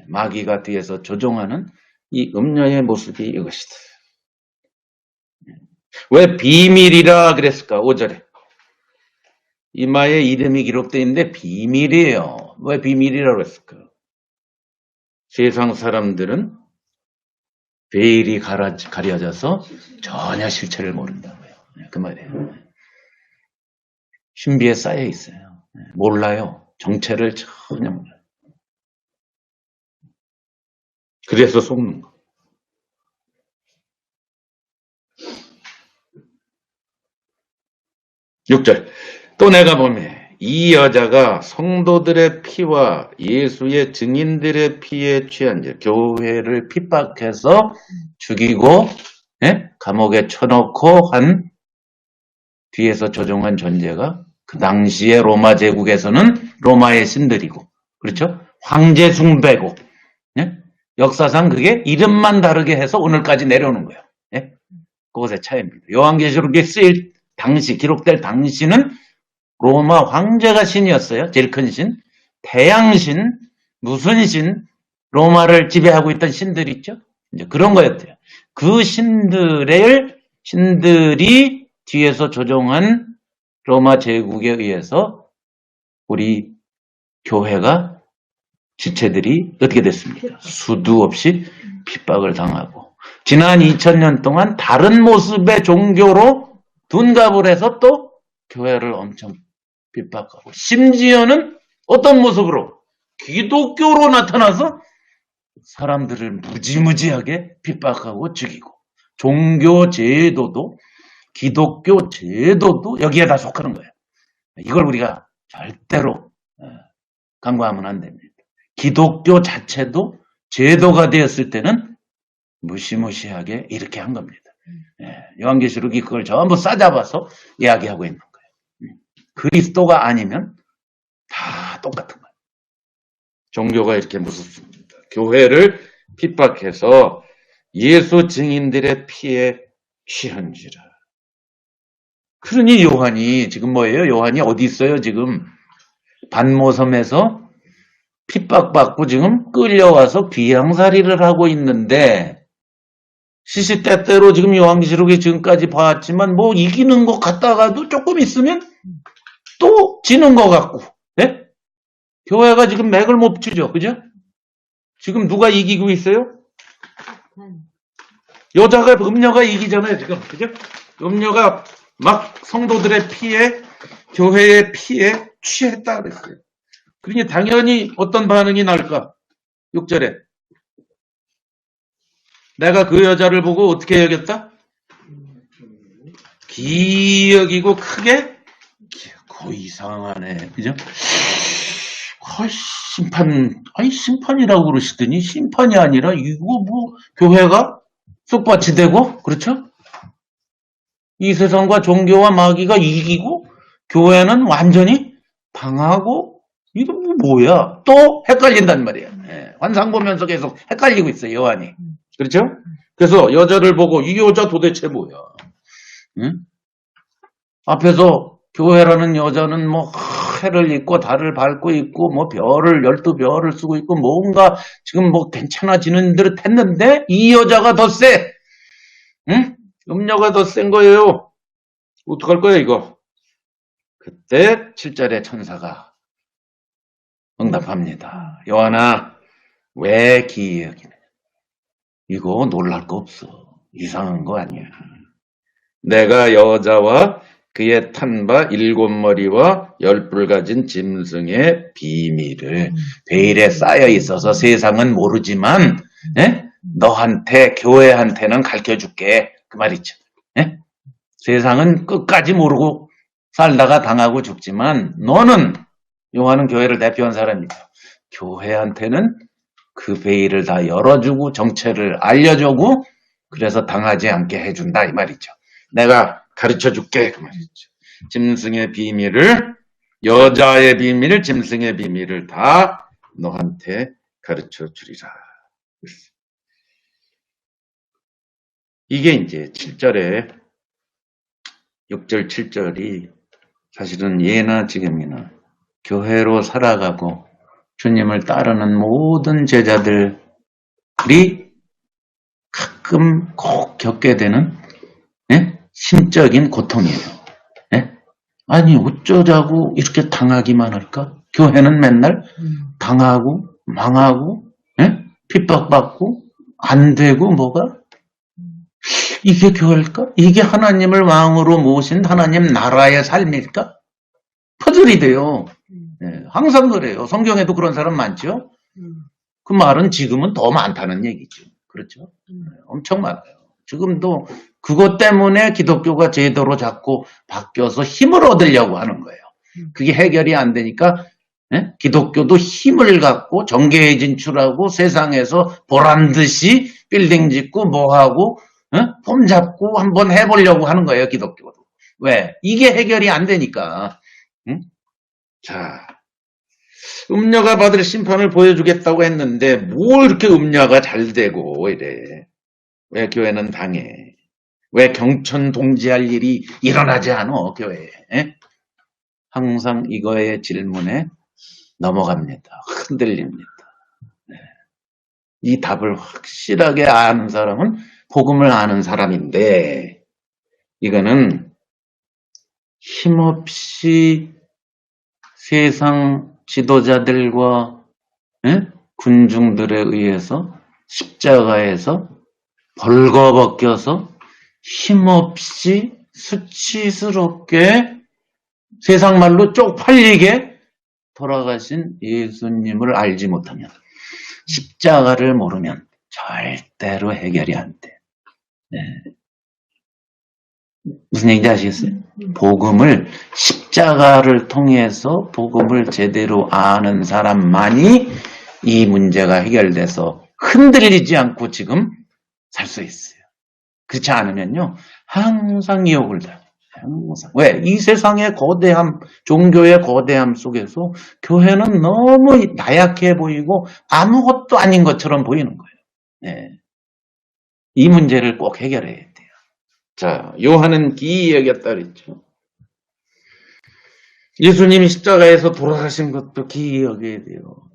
마귀가 뒤에서 조종하는 이 음녀의 모습이 이것이다. 왜 비밀이라 그랬을까? 5절에. 이마에 이름이 기록되어 있는데 비밀이에요. 왜 비밀이라고 했을까? 세상 사람들은 베일이 가려져서 전혀 실체를 모른다고요. 그 말이에요. 신비에 쌓여 있어요. 몰라요. 정체를 전혀 몰라요. 그래서 속는 거. 6절. 또 내가 보매 이 여자가 성도들의 피와 예수의 증인들의 피에 취한 자, 교회를 핍박해서 죽이고 감옥에 쳐놓고 한 뒤에서 조종한 존재가 그 당시에 로마 제국에서는 로마의 신들이고, 그렇죠? 황제 숭배고, 역사상 그게 이름만 다르게 해서 오늘까지 내려오는 거예요. 그것의 차이입니다. 요한계시록에 쓰일 당시, 기록될 당시는 로마 황제가 신이었어요. 제일 큰 신. 태양신, 무슨 신, 로마를 지배하고 있던 신들 있죠? 이제 그런 거였대요. 그 신들이 뒤에서 조종한 로마 제국에 의해서 우리 교회가 지체들이 어떻게 됐습니까? 수도 없이 핍박을 당하고 지난 2000년 동안 다른 모습의 종교로 둔갑을 해서 또 교회를 엄청 핍박하고 심지어는 어떤 모습으로 기독교로 나타나서 사람들을 무지무지하게 핍박하고 죽이고 종교 제도도 기독교 제도도 여기에 다 속하는 거예요. 이걸 우리가 절대로 간과하면 안 됩니다. 기독교 자체도 제도가 되었을 때는 무시무시하게 이렇게 한 겁니다. 요한계시록이 그걸 전부 싸잡아서 이야기하고 있는 거예요. 그리스도가 아니면 다 똑같은 거예요. 종교가 이렇게 무섭습니다. 교회를 핍박해서 예수 증인들의 피에 취한지라. 그러니 요한이 지금 뭐예요? 요한이 어디 있어요? 지금 반모섬에서 핍박받고 지금 끌려와서 귀양살이를 하고 있는데 시시때때로 지금 요한계시록이 지금까지 봐왔지만 뭐 이기는 것 같다가도 조금 있으면 또 지는 것 같고, 예? 교회가 지금 맥을 못 추죠, 그죠? 지금 누가 이기고 있어요? 음녀가 이기잖아요, 지금, 그죠? 음녀가 막 성도들의 피에, 교회의 피에 취했다 그랬어요. 그러니 당연히 어떤 반응이 날까? 6절에. 내가 그 여자를 보고 어떻게 여겼다? 기여기고 크게? 이상하네. 그죠? 심판이라고 그러시더니 심판이 아니라 이거 뭐 교회가 쑥밭이 되고, 그렇죠? 이 세상과 종교와 마귀가 이기고 교회는 완전히 당하고 이거 뭐야? 또 헷갈린단 말이야. 환상 보면서 계속 헷갈리고 있어요, 요한이. 그렇죠? 그래서 여자를 보고 이 여자 도대체 뭐야? 응? 앞에서 교회라는 여자는 뭐 해를 입고 달을 밟고 있고 뭐 별을 12별을 쓰고 있고 뭔가 지금 뭐 괜찮아지는 듯 했는데 이 여자가 더 세. 응? 음녀가 더 센 거예요. 어떡할 거야 이거? 그때 7절에 천사가 응답합니다. 요한아, 왜 기이 여기느냐? 이거 놀랄 거 없어. 이상한 거 아니야. 내가 여자와 그의 탄 바 7머리와 10뿔 가진 짐승의 비밀을 베일에 쌓여 있어서 세상은 모르지만 너한테 교회한테는 가르쳐줄게. 그 말이죠. 세상은 끝까지 모르고 살다가 당하고 죽지만 너는 요한은 교회를 대표한 사람이다. 교회한테는 그 베일을 다 열어주고 정체를 알려주고 그래서 당하지 않게 해준다 이 말이죠. 내가 가르쳐줄게 그 말이죠. 짐승의 비밀을 여자의 비밀, 짐승의 비밀을 다 너한테 가르쳐주리라. 이게 이제 7절에 6절 7절이 사실은 예나 지금이나 교회로 살아가고 주님을 따르는 모든 제자들이 가끔 꼭 겪게 되는 심적인 고통이에요. 아니 어쩌자고 이렇게 당하기만 할까? 교회는 맨날 당하고 망하고 핍박받고 안 되고 뭐가? 이게 교회일까? 이게 하나님을 왕으로 모신 하나님 나라의 삶일까? 퍼즐이 돼요. 항상 그래요. 성경에도 그런 사람 많죠? 그 말은 지금은 더 많다는 얘기죠. 그렇죠? 엄청 많아요. 지금도 그것 때문에 기독교가 제도로 자꾸 바뀌어서 힘을 얻으려고 하는 거예요. 그게 해결이 안 되니까 기독교도 힘을 갖고 정계에 진출하고 세상에서 보란듯이 빌딩 짓고 뭐하고 폼 잡고 한번 해보려고 하는 거예요. 기독교도. 왜? 이게 해결이 안 되니까. 자, 음녀가 받을 심판을 보여주겠다고 했는데 뭐 이렇게 음녀가 잘 되고 이래. 왜 교회는 당해? 왜 경천 동지할 일이 일어나지 않아 교회에? 항상 이거의 질문에 넘어갑니다. 흔들립니다. 이 답을 확실하게 아는 사람은 복음을 아는 사람인데 이거는 힘없이 세상 지도자들과 군중들에 의해서 십자가에서 벌거벗겨서 힘없이 수치스럽게 세상 말로 쪽팔리게 돌아가신 예수님을 알지 못하면, 십자가를 모르면 절대로 해결이 안 돼. 네. 무슨 얘기인지 아시겠어요? 복음을, 십자가를 통해서 복음을 제대로 아는 사람만이 이 문제가 해결돼서 흔들리지 않고 지금 살 수 있어요. 그렇지 않으면요, 항상 유혹을 당해요. 항상. 왜? 이 세상의 거대함, 종교의 거대함 속에서 교회는 너무 나약해 보이고 아무것도 아닌 것처럼 보이는 거예요. 네. 이 문제를 꼭 해결해야 돼요. 자, 요한은 기이 여겼다 그랬죠. 예수님이 십자가에서 돌아가신 것도 기이 여겨야 돼요.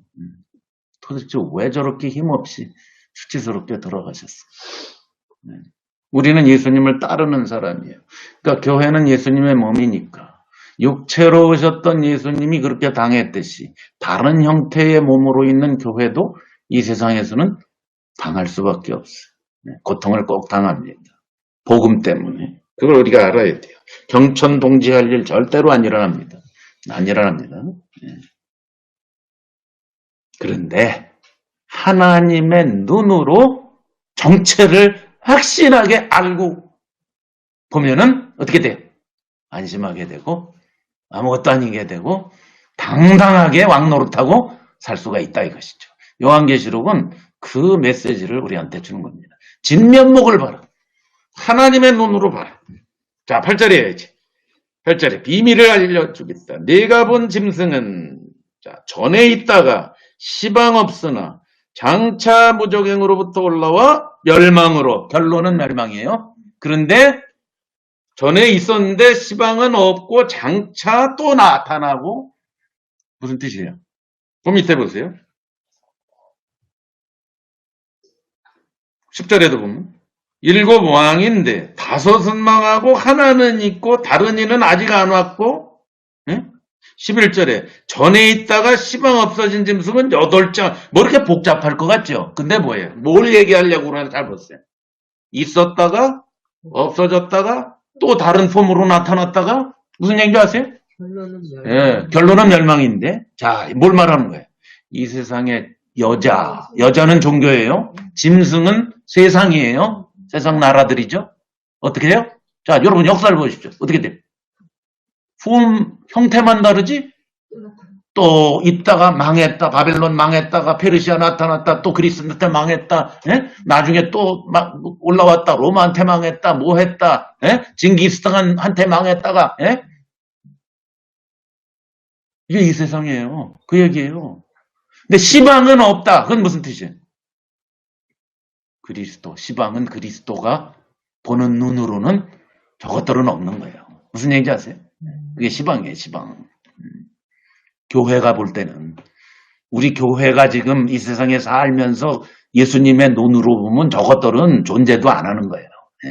도대체 왜 저렇게 힘없이 수치스럽게 돌아가셨어요? 네. 우리는 예수님을 따르는 사람이에요. 그러니까 교회는 예수님의 몸이니까 육체로 오셨던 예수님이 그렇게 당했듯이 다른 형태의 몸으로 있는 교회도 이 세상에서는 당할 수밖에 없어요. 네. 고통을 꼭 당합니다. 복음 때문에. 그걸 우리가 알아야 돼요. 경천동지할 일 절대로 안 일어납니다. 안 일어납니다. 네. 그런데 하나님의 눈으로 정체를 확실하게 알고 보면은 어떻게 돼요? 안심하게 되고 아무것도 아니게 되고 당당하게 왕노릇하고 살 수가 있다 이것이죠. 요한계시록은 그 메시지를 우리한테 주는 겁니다. 진면목을 봐라. 하나님의 눈으로 봐라. 자, 8절에 해야지. 8절에 비밀을 알려주겠다. 네가 본 짐승은 자, 전에 있다가 시방 없으나 장차 무적행으로부터 올라와 멸망으로. 결론은 멸망이에요. 그런데 전에 있었는데 시방은 없고 장차 또 나타나고. 무슨 뜻이에요? 그 밑에 보세요. 10절에도 보면 일곱 왕인데 다섯은 망하고 하나는 있고 다른 이는 아직 안 왔고. 응? 11절에 전에 있다가 시방 없어진 짐승은 8장. 뭐 이렇게 복잡할 것 같죠? 근데 뭐예요? 뭘 얘기하려고 그러나 잘 보세요. 있었다가 없어졌다가 또 다른 폼으로 나타났다가 무슨 얘기인지 아세요? 결론은 예, 결론은 멸망인데. 자, 뭘 말하는 거예요? 이 세상에 여자는 종교예요. 짐승은 세상이에요. 세상 나라들이죠. 어떻게 돼요? 자, 여러분 역사를 보십시오. 어떻게 돼요? 형태만 다르지? 또 있다가 망했다. 바벨론 망했다가 페르시아 나타났다. 또 그리스한테 망했다. 예? 나중에 또 막 올라왔다. 로마한테 망했다. 뭐 했다. 예? 징기스칸한테 망했다가. 예? 이게 이 세상이에요. 그 얘기예요. 근데 시방은 없다. 그건 무슨 뜻이에요? 그리스도. 시방은 그리스도가 보는 눈으로는 저것들은 없는 거예요. 무슨 얘기인지 아세요? 그게 시방이에요. 시방. 교회가 볼 때는 우리 교회가 지금 이 세상에 살면서 예수님의 눈으로 보면 저것들은 존재도 안 하는 거예요. 예.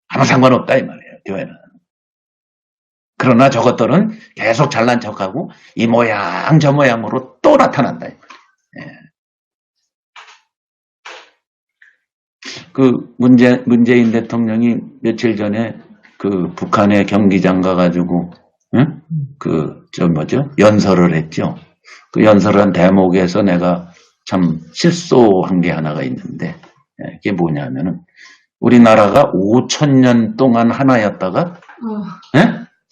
아무 상관없다 이 말이에요. 교회는. 그러나 저것들은 계속 잘난 척하고 이 모양 저 모양으로 또 나타난다. 예. 그 문재인 대통령이 며칠 전에 그 북한의 경기장 가가지고 응? 연설을 했죠. 그 연설한 대목에서 내가 참 실소한 게 하나가 있는데 이게 뭐냐면은 우리나라가 5,000년 동안 하나였다가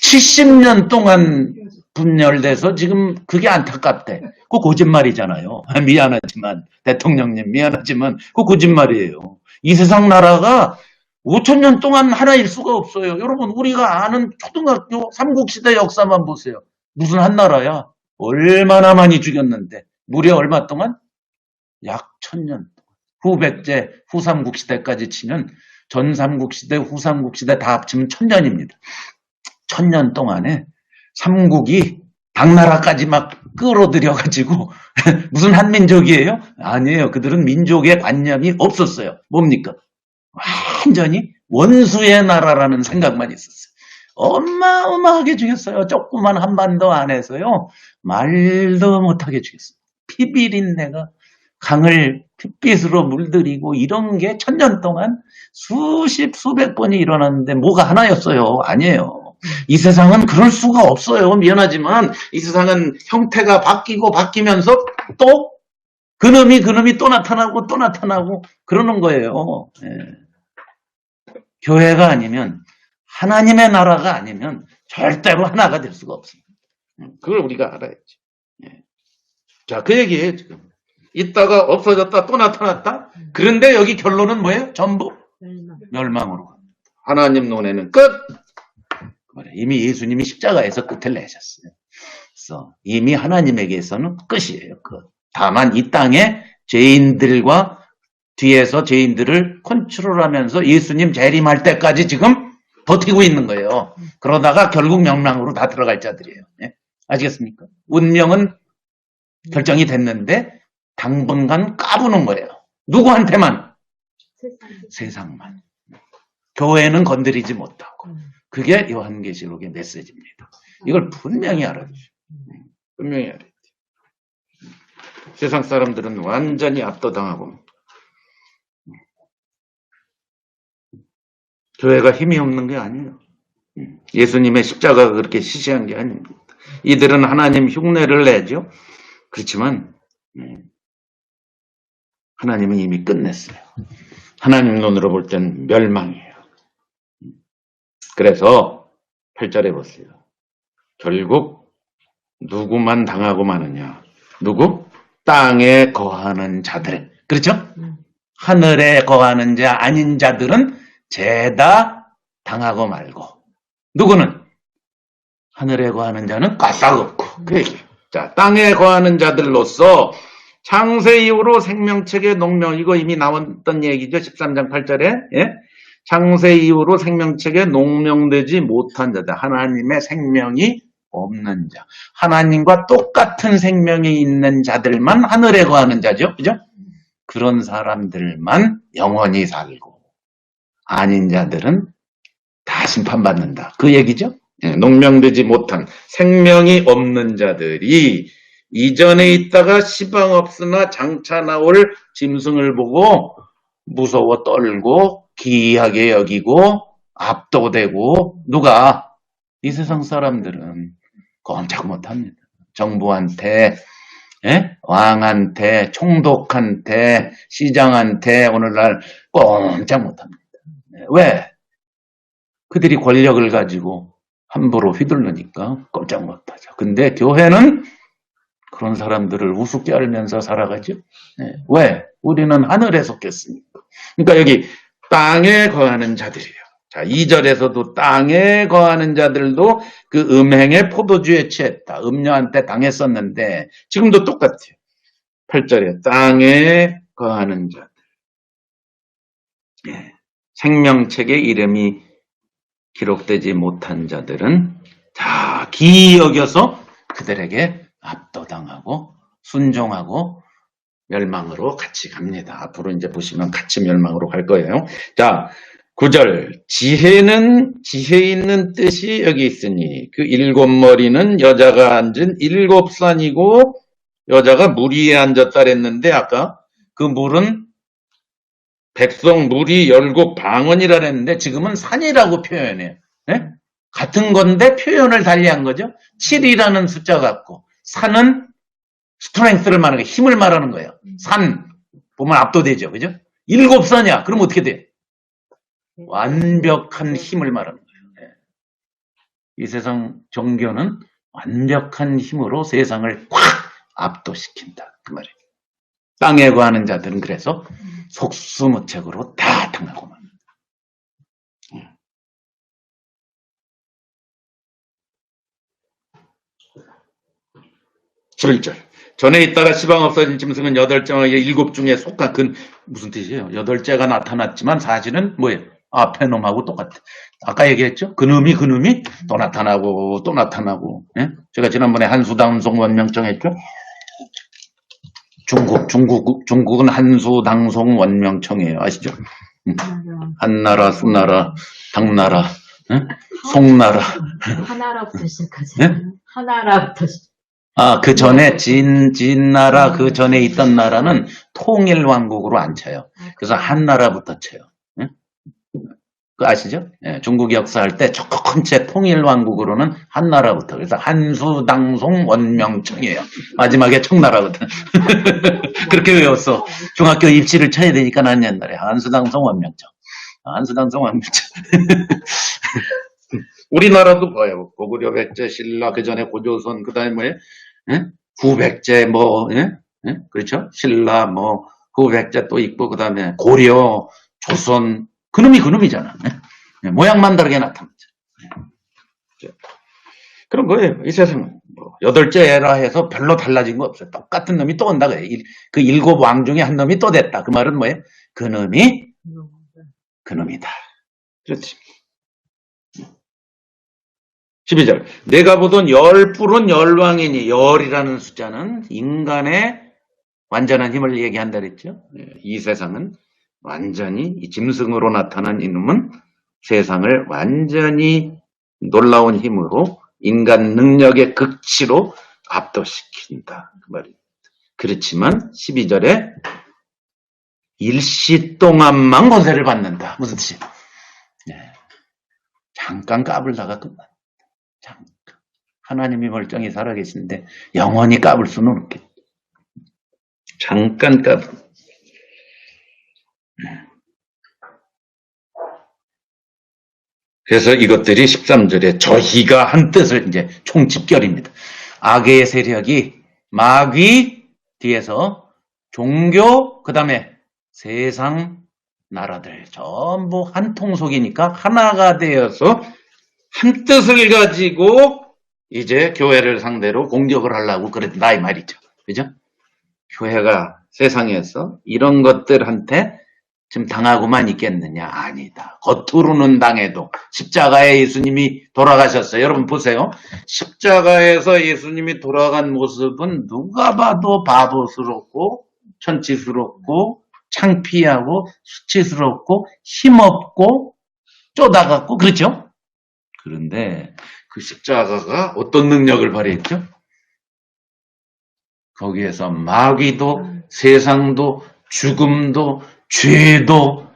70년 동안 분열돼서 지금 그게 안타깝대. 그거 거짓말이잖아요. 미안하지만 대통령님 미안하지만 그거 거짓말이에요. 이 세상 나라가 5,000년 동안 하나일 수가 없어요. 여러분 우리가 아는 초등학교 삼국시대 역사만 보세요. 무슨 한 나라야. 얼마나 많이 죽였는데 무려 얼마 동안? 약 1,000년. 후백제 후삼국시대까지 치면 전삼국시대 후삼국시대 다 합치면 1,000년입니다. 1,000년 동안에 삼국이 당나라까지 막 끌어들여가지고 무슨 한민족이에요? 아니에요. 그들은 민족의 관념이 없었어요. 뭡니까? 완전히 원수의 나라라는 생각만 있었어요. 어마어마하게 죽였어요. 조그만 한반도 안에서요. 말도 못하게 죽였어요. 피비린내가 강을 핏빛으로 물들이고 이런 게 1,000년 동안 수십 수백 번이 일어났는데 뭐가 하나였어요? 아니에요. 이 세상은 그럴 수가 없어요. 미안하지만 이 세상은 형태가 바뀌고 바뀌면서 또 그놈이 또 나타나고 또 나타나고 그러는 거예요. 예. 교회가 아니면 하나님의 나라가 아니면 절대로 하나가 될 수가 없습니다. 그걸 우리가 알아야지. 예. 자, 그 얘기예요 지금. 있다가 없어졌다 또 나타났다. 그런데 여기 결론은 뭐예요? 전부 멸망으로 갑니다. 하나님 눈에는 끝. 이미 예수님이 십자가에서 끝을 내셨어요. 그래서 이미 하나님에게서는 끝이에요. 끝. 다만 이 땅에 죄인들과 뒤에서 죄인들을 컨트롤하면서 예수님 재림할 때까지 지금 버티고 있는 거예요. 그러다가 결국 멸망으로 다 들어갈 자들이에요. 네? 아시겠습니까? 운명은 결정이 됐는데 당분간 까부는 거예요. 누구한테만? 세상만. 교회는 건드리지 못하고. 그게 요한계시록의 메시지입니다. 이걸 분명히 알아주시오. 분명히 알아야 돼요. 세상 사람들은 완전히 압도당하고 교회가 힘이 없는 게 아니에요. 예수님의 십자가가 그렇게 시시한 게 아닙니다. 이들은 하나님 흉내를 내죠. 그렇지만 하나님은 이미 끝냈어요. 하나님 눈으로 볼 땐 멸망이에요. 그래서 8절에 보세요. 결국 누구만 당하고 마느냐. 누구? 땅에 거하는 자들. 그렇죠? 하늘에 거하는 자 아닌 자들은 죄다 당하고 말고. 누구는? 하늘에 거하는 자는 까딱없고. 그 얘기예요. 자, 땅에 거하는 자들로서 창세 이후로 생명책의 농명, 이거 이미 나왔던 얘기죠. 13장 8절에. 예? 창세 이후로 생명책에 농명되지 못한 자들, 하나님의 생명이 없는 자, 하나님과 똑같은 생명이 있는 자들만 하늘에 거하는 자죠. 그죠? 그런 사람들만 영원히 살고 아닌 자들은 다 심판받는다. 그 얘기죠. 예, 농명되지 못한 생명이 없는 자들이 이전에 있다가 시방 없으나 장차 나올 짐승을 보고 무서워 떨고 기이하게 여기고 압도되고, 누가? 이 세상 사람들은 꼼짝 못합니다. 정부한테, 예? 왕한테, 총독한테, 시장한테 오늘날 꼼짝 못합니다. 왜? 그들이 권력을 가지고 함부로 휘둘르니까 꼼짝 못하죠. 근데 교회는 그런 사람들을 우습게 알면서 살아가죠. 네. 왜? 우리는 하늘에 속했으니까. 그러니까 여기 땅에 거하는 자들이에요. 자, 2절에서도 땅에 거하는 자들도 그 음행의 포도주에 취했다. 음녀한테 당했었는데 지금도 똑같아요. 8절에 땅에 거하는 자들. 네. 생명책에 이름이 기록되지 못한 자들은 다 기이 여겨서 그들에게 압도당하고 순종하고 멸망으로 같이 갑니다. 앞으로 이제 보시면 같이 멸망으로 갈 거예요. 자, 9절. 지혜 있는 뜻이 여기 있으니 그 7머리는 여자가 앉은 7산이고 여자가 물 위에 앉았다 그랬는데 아까 그 물은 백성 물이 7방언이라 그랬는데 지금은 산이라고 표현해요. 네? 같은 건데 표현을 달리한 거죠. 7이라는 숫자 같고 산은 스트렝스를 말하는 거예요. 힘을 말하는 거예요. 산 보면 압도되죠. 그죠? 7산이야. 그럼 어떻게 돼? 완벽한 힘을 말하는 거예요. 네. 이 세상 종교는 완벽한 힘으로 세상을 확 압도시킨다. 그 말이에요. 땅에 거하는 자들은 그래서 속수무책으로 다 당하고 맙니다. 11절. 전에 있다가 시방 없어진 짐승은 8째와 7 중에 속한, 그 무슨 뜻이에요? 8째가 나타났지만 사실은 뭐예요? 앞에 놈하고 똑같아. 아까 얘기했죠? 그놈이 또 나타나고 또 나타나고. 예? 제가 지난번에 한수당송 원명청 했죠? 중국은 한수당송 원명청이에요. 아시죠? 한나라, 수나라, 당나라, 예? 송나라. 하나라부터 시작하지. 예? 하나라부터 시작. 아, 그 전에 진나라, 그 전에 있던 나라는 통일왕국으로 안 쳐요. 그래서 한나라부터 쳐요. 예? 그 아시죠? 예, 중국 역사할 때 전체 통일왕국으로는 한나라부터. 그래서 한수당송 원명청이에요. 마지막에 청나라거든. 그렇게 외웠어. 중학교 입시를 쳐야 되니까 난 옛날에 한수당송 원명청. 한수당송 원명청. 우리나라도 뭐예요? 고구려 백제, 신라, 그 전에 고조선, 그 다음에 뭐예요? 예? 후백제, 뭐, 예? 예? 그렇죠? 신라, 뭐, 후백제 또 있고, 그 다음에 고려, 조선, 그놈이잖아. 예? 예, 모양만 다르게 나타나죠. 예. 그런 거예요. 이 세상은. 뭐, 8째 에라 해서 별로 달라진 거 없어요. 똑같은 놈이 또 온다. 그래. 그 7왕 중에 한 놈이 또 됐다. 그 말은 뭐예요? 그놈이, 그놈이다. 그렇지. 12절. 내가 보던 열불은 열왕이니, 열이라는 숫자는 인간의 완전한 힘을 얘기한다 그랬죠. 이 세상은 완전히 이 짐승으로 나타난 이놈은 세상을 완전히 놀라운 힘으로 인간 능력의 극치로 압도시킨다. 그 말입니다. 그렇지만 12절에 일시 동안만 권세를 받는다. 무슨 뜻이에요? 잠깐 까불다가 끝난다. 잠깐. 하나님이 멀쩡히 살아계신데 영원히 까불 수는 없겠다. 잠깐 까불. 그래서 이것들이 13절에 저희가 한 뜻을 이제 총집결입니다. 악의 세력이 마귀 뒤에서 종교 그 다음에 세상 나라들 전부 한 통속이니까 하나가 되어서 한 뜻을 가지고 이제 교회를 상대로 공격을 하려고 그랬다 이 말이죠. 그죠? 교회가 세상에서 이런 것들한테 지금 당하고만 있겠느냐? 아니다. 겉으로는 당해도 십자가에 예수님이 돌아가셨어요. 여러분 보세요. 십자가에서 예수님이 돌아간 모습은 누가 봐도 바보스럽고 천치스럽고 창피하고 수치스럽고 힘없고 쪼다같고 그렇죠? 그런데 그 십자가가 어떤 능력을 발휘했죠? 거기에서 마귀도 세상도 죽음도 죄도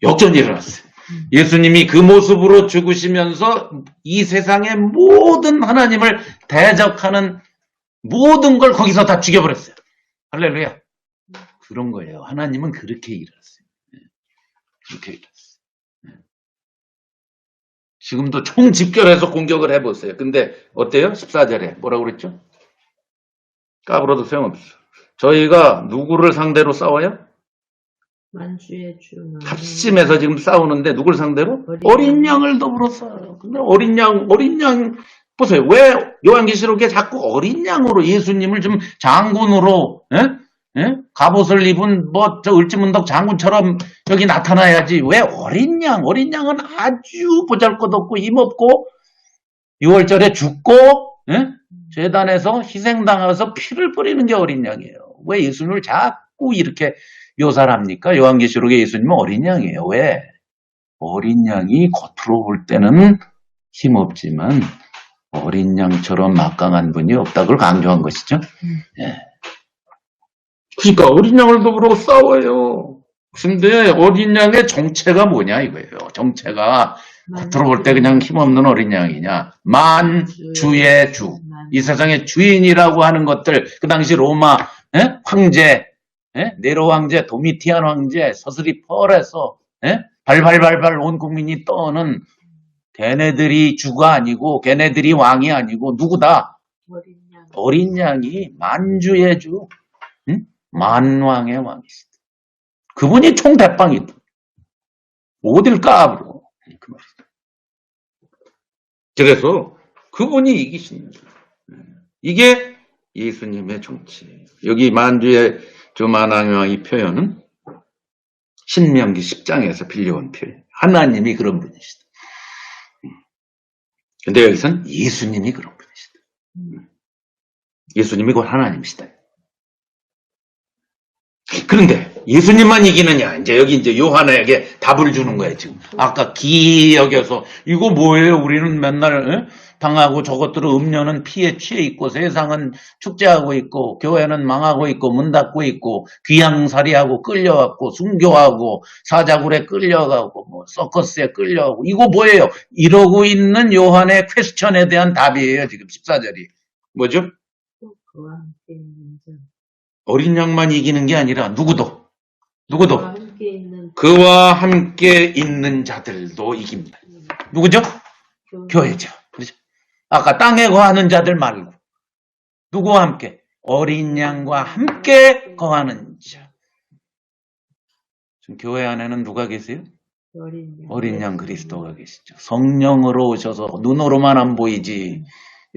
역전이 일어났어요. 예수님이 그 모습으로 죽으시면서 이 세상의 모든 하나님을 대적하는 모든 걸 거기서 다 죽여버렸어요. 할렐루야. 그런 거예요. 하나님은 그렇게 일하세요. 그렇게 일하세요. 지금도 총집결해서 공격을 해보세요. 근데 어때요? 14절에 뭐라고 그랬죠? 까불어도 소용없어. 저희가 누구를 상대로 싸워요? 만주의 주 합심해서 지금 싸우는데 누굴 상대로? 어린 양을 더불어 싸워요. 근데 어린 양 보세요. 왜 요한계시록에 자꾸 어린 양으로 예수님을 좀 장군으로 갑옷을 입은 저 을지문덕 장군처럼 여기 나타나야지. 왜 어린 양? 어린 양은 아주 보잘것없고 힘없고 6월절에 죽고 제단에서 희생당해서 피를 뿌리는 게 어린 양이에요. 왜 예수님을 자꾸 이렇게 묘사를 합니까? 요한계시록에 예수님은 어린 양이에요. 왜? 어린 양이 겉으로 볼 때는 힘없지만 어린 양처럼 막강한 분이 없다고 강조한 것이죠. 예. 그러니까 어린 양을 더불어 싸워요. 근데 어린 양의 정체가 뭐냐 이거예요. 정체가 겉으로 볼 때 그냥 힘없는 어린 양이냐. 만주의 주. 이 세상의 주인이라고 하는 것들, 그 당시 로마 황제, 네로 황제, 도미티안 황제, 서슬이 펄에서 발발발발 온 국민이 떠는 걔네들이 주가 아니고 걔네들이 왕이 아니고 누구다? 어린 양이 만주의 주, 만왕의 왕이시다. 그분이 총대빵이다. 어딜 까불어. 그 말이다. 그래서 그분이 이기십니다. 이게 예수님의 정치예요. 여기 만주의 주 만왕의 왕 이 표현은 신명기 10장에서 빌려온 표현. 하나님이 그런 분이시다. 근데 여기서는 예수님이 그런 분이시다. 예수님이 곧 하나님이시다. 그런데 예수님만 이기느냐? 이제 여기 이제 요한에게 답을 주는 거예요, 지금. 아까 기여겨서 이거 뭐예요? 우리는 맨날 당하고 저것들은 음료는 피에 취해 있고 세상은 축제하고 있고 교회는 망하고 있고 문 닫고 있고 귀양살이하고 끌려가고 순교하고 사자굴에 끌려가고 뭐 서커스에 끌려가고 이거 뭐예요? 이러고 있는 요한의 퀘스천에 대한 답이에요. 지금 14절이. 뭐죠? 그와 함께 있는 자. 어린 양만 이기는 게 아니라 누구도 그와 함께 있는 그와 함께 있는 자들도 이깁니다. 누구죠? 교회죠. 그렇죠? 아까 땅에 거하는 자들 말고 누구와 함께? 어린 양과 함께 거하는 자. 지금 교회 안에는 누가 계세요? 어린 양 그리스도가 계시죠. 성령으로 오셔서 눈으로만 안 보이지.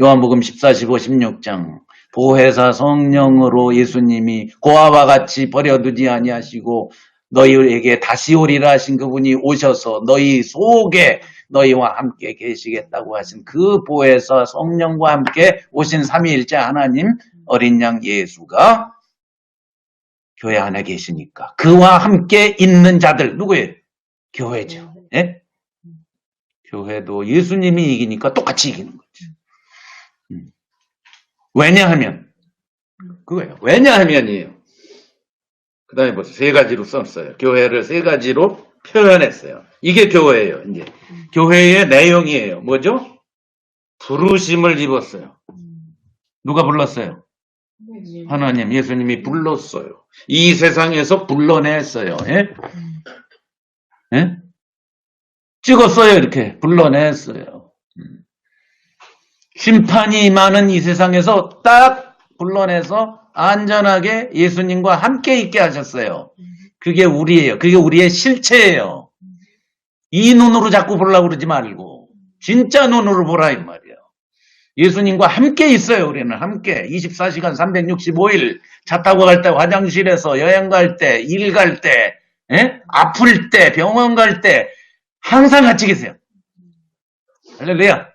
요한복음 14, 15, 16장 보혜사 성령으로 예수님이 고아와 같이 버려두지 아니하시고 너희에게 다시 오리라 하신 그분이 오셔서 너희 속에 너희와 함께 계시겠다고 하신 그 보혜사 성령과 함께 오신 삼위일체 하나님 어린 양 예수가 교회 안에 계시니까 그와 함께 있는 자들 누구예요? 교회죠. 예? 교회도 예수님이 이기니까 똑같이 이기는 거죠. 왜냐하면 그거예요. 왜냐하면이에요. 그 다음에 보세요. 세 가지로 썼어요. 교회를 세 가지로 표현했어요. 이게 교회예요. 이제 교회의 내용이에요. 뭐죠? 부르심을 입었어요. 누가 불렀어요? 하나님, 예수님이 불렀어요. 이 세상에서 불러냈어요. 예? 예? 찍었어요. 이렇게 불러냈어요. 심판이 임하는 이 세상에서 딱 불러내서 안전하게 예수님과 함께 있게 하셨어요. 그게 우리예요. 그게 우리의 실체예요. 이 눈으로 자꾸 보려고 그러지 말고 진짜 눈으로 보라 이 말이에요. 예수님과 함께 있어요. 우리는 함께 24시간 365일 차 타고 갈 때, 화장실에서 여행 갈 때, 일 갈 때, 예? 아플 때, 병원 갈 때 항상 같이 계세요. 할렐루야.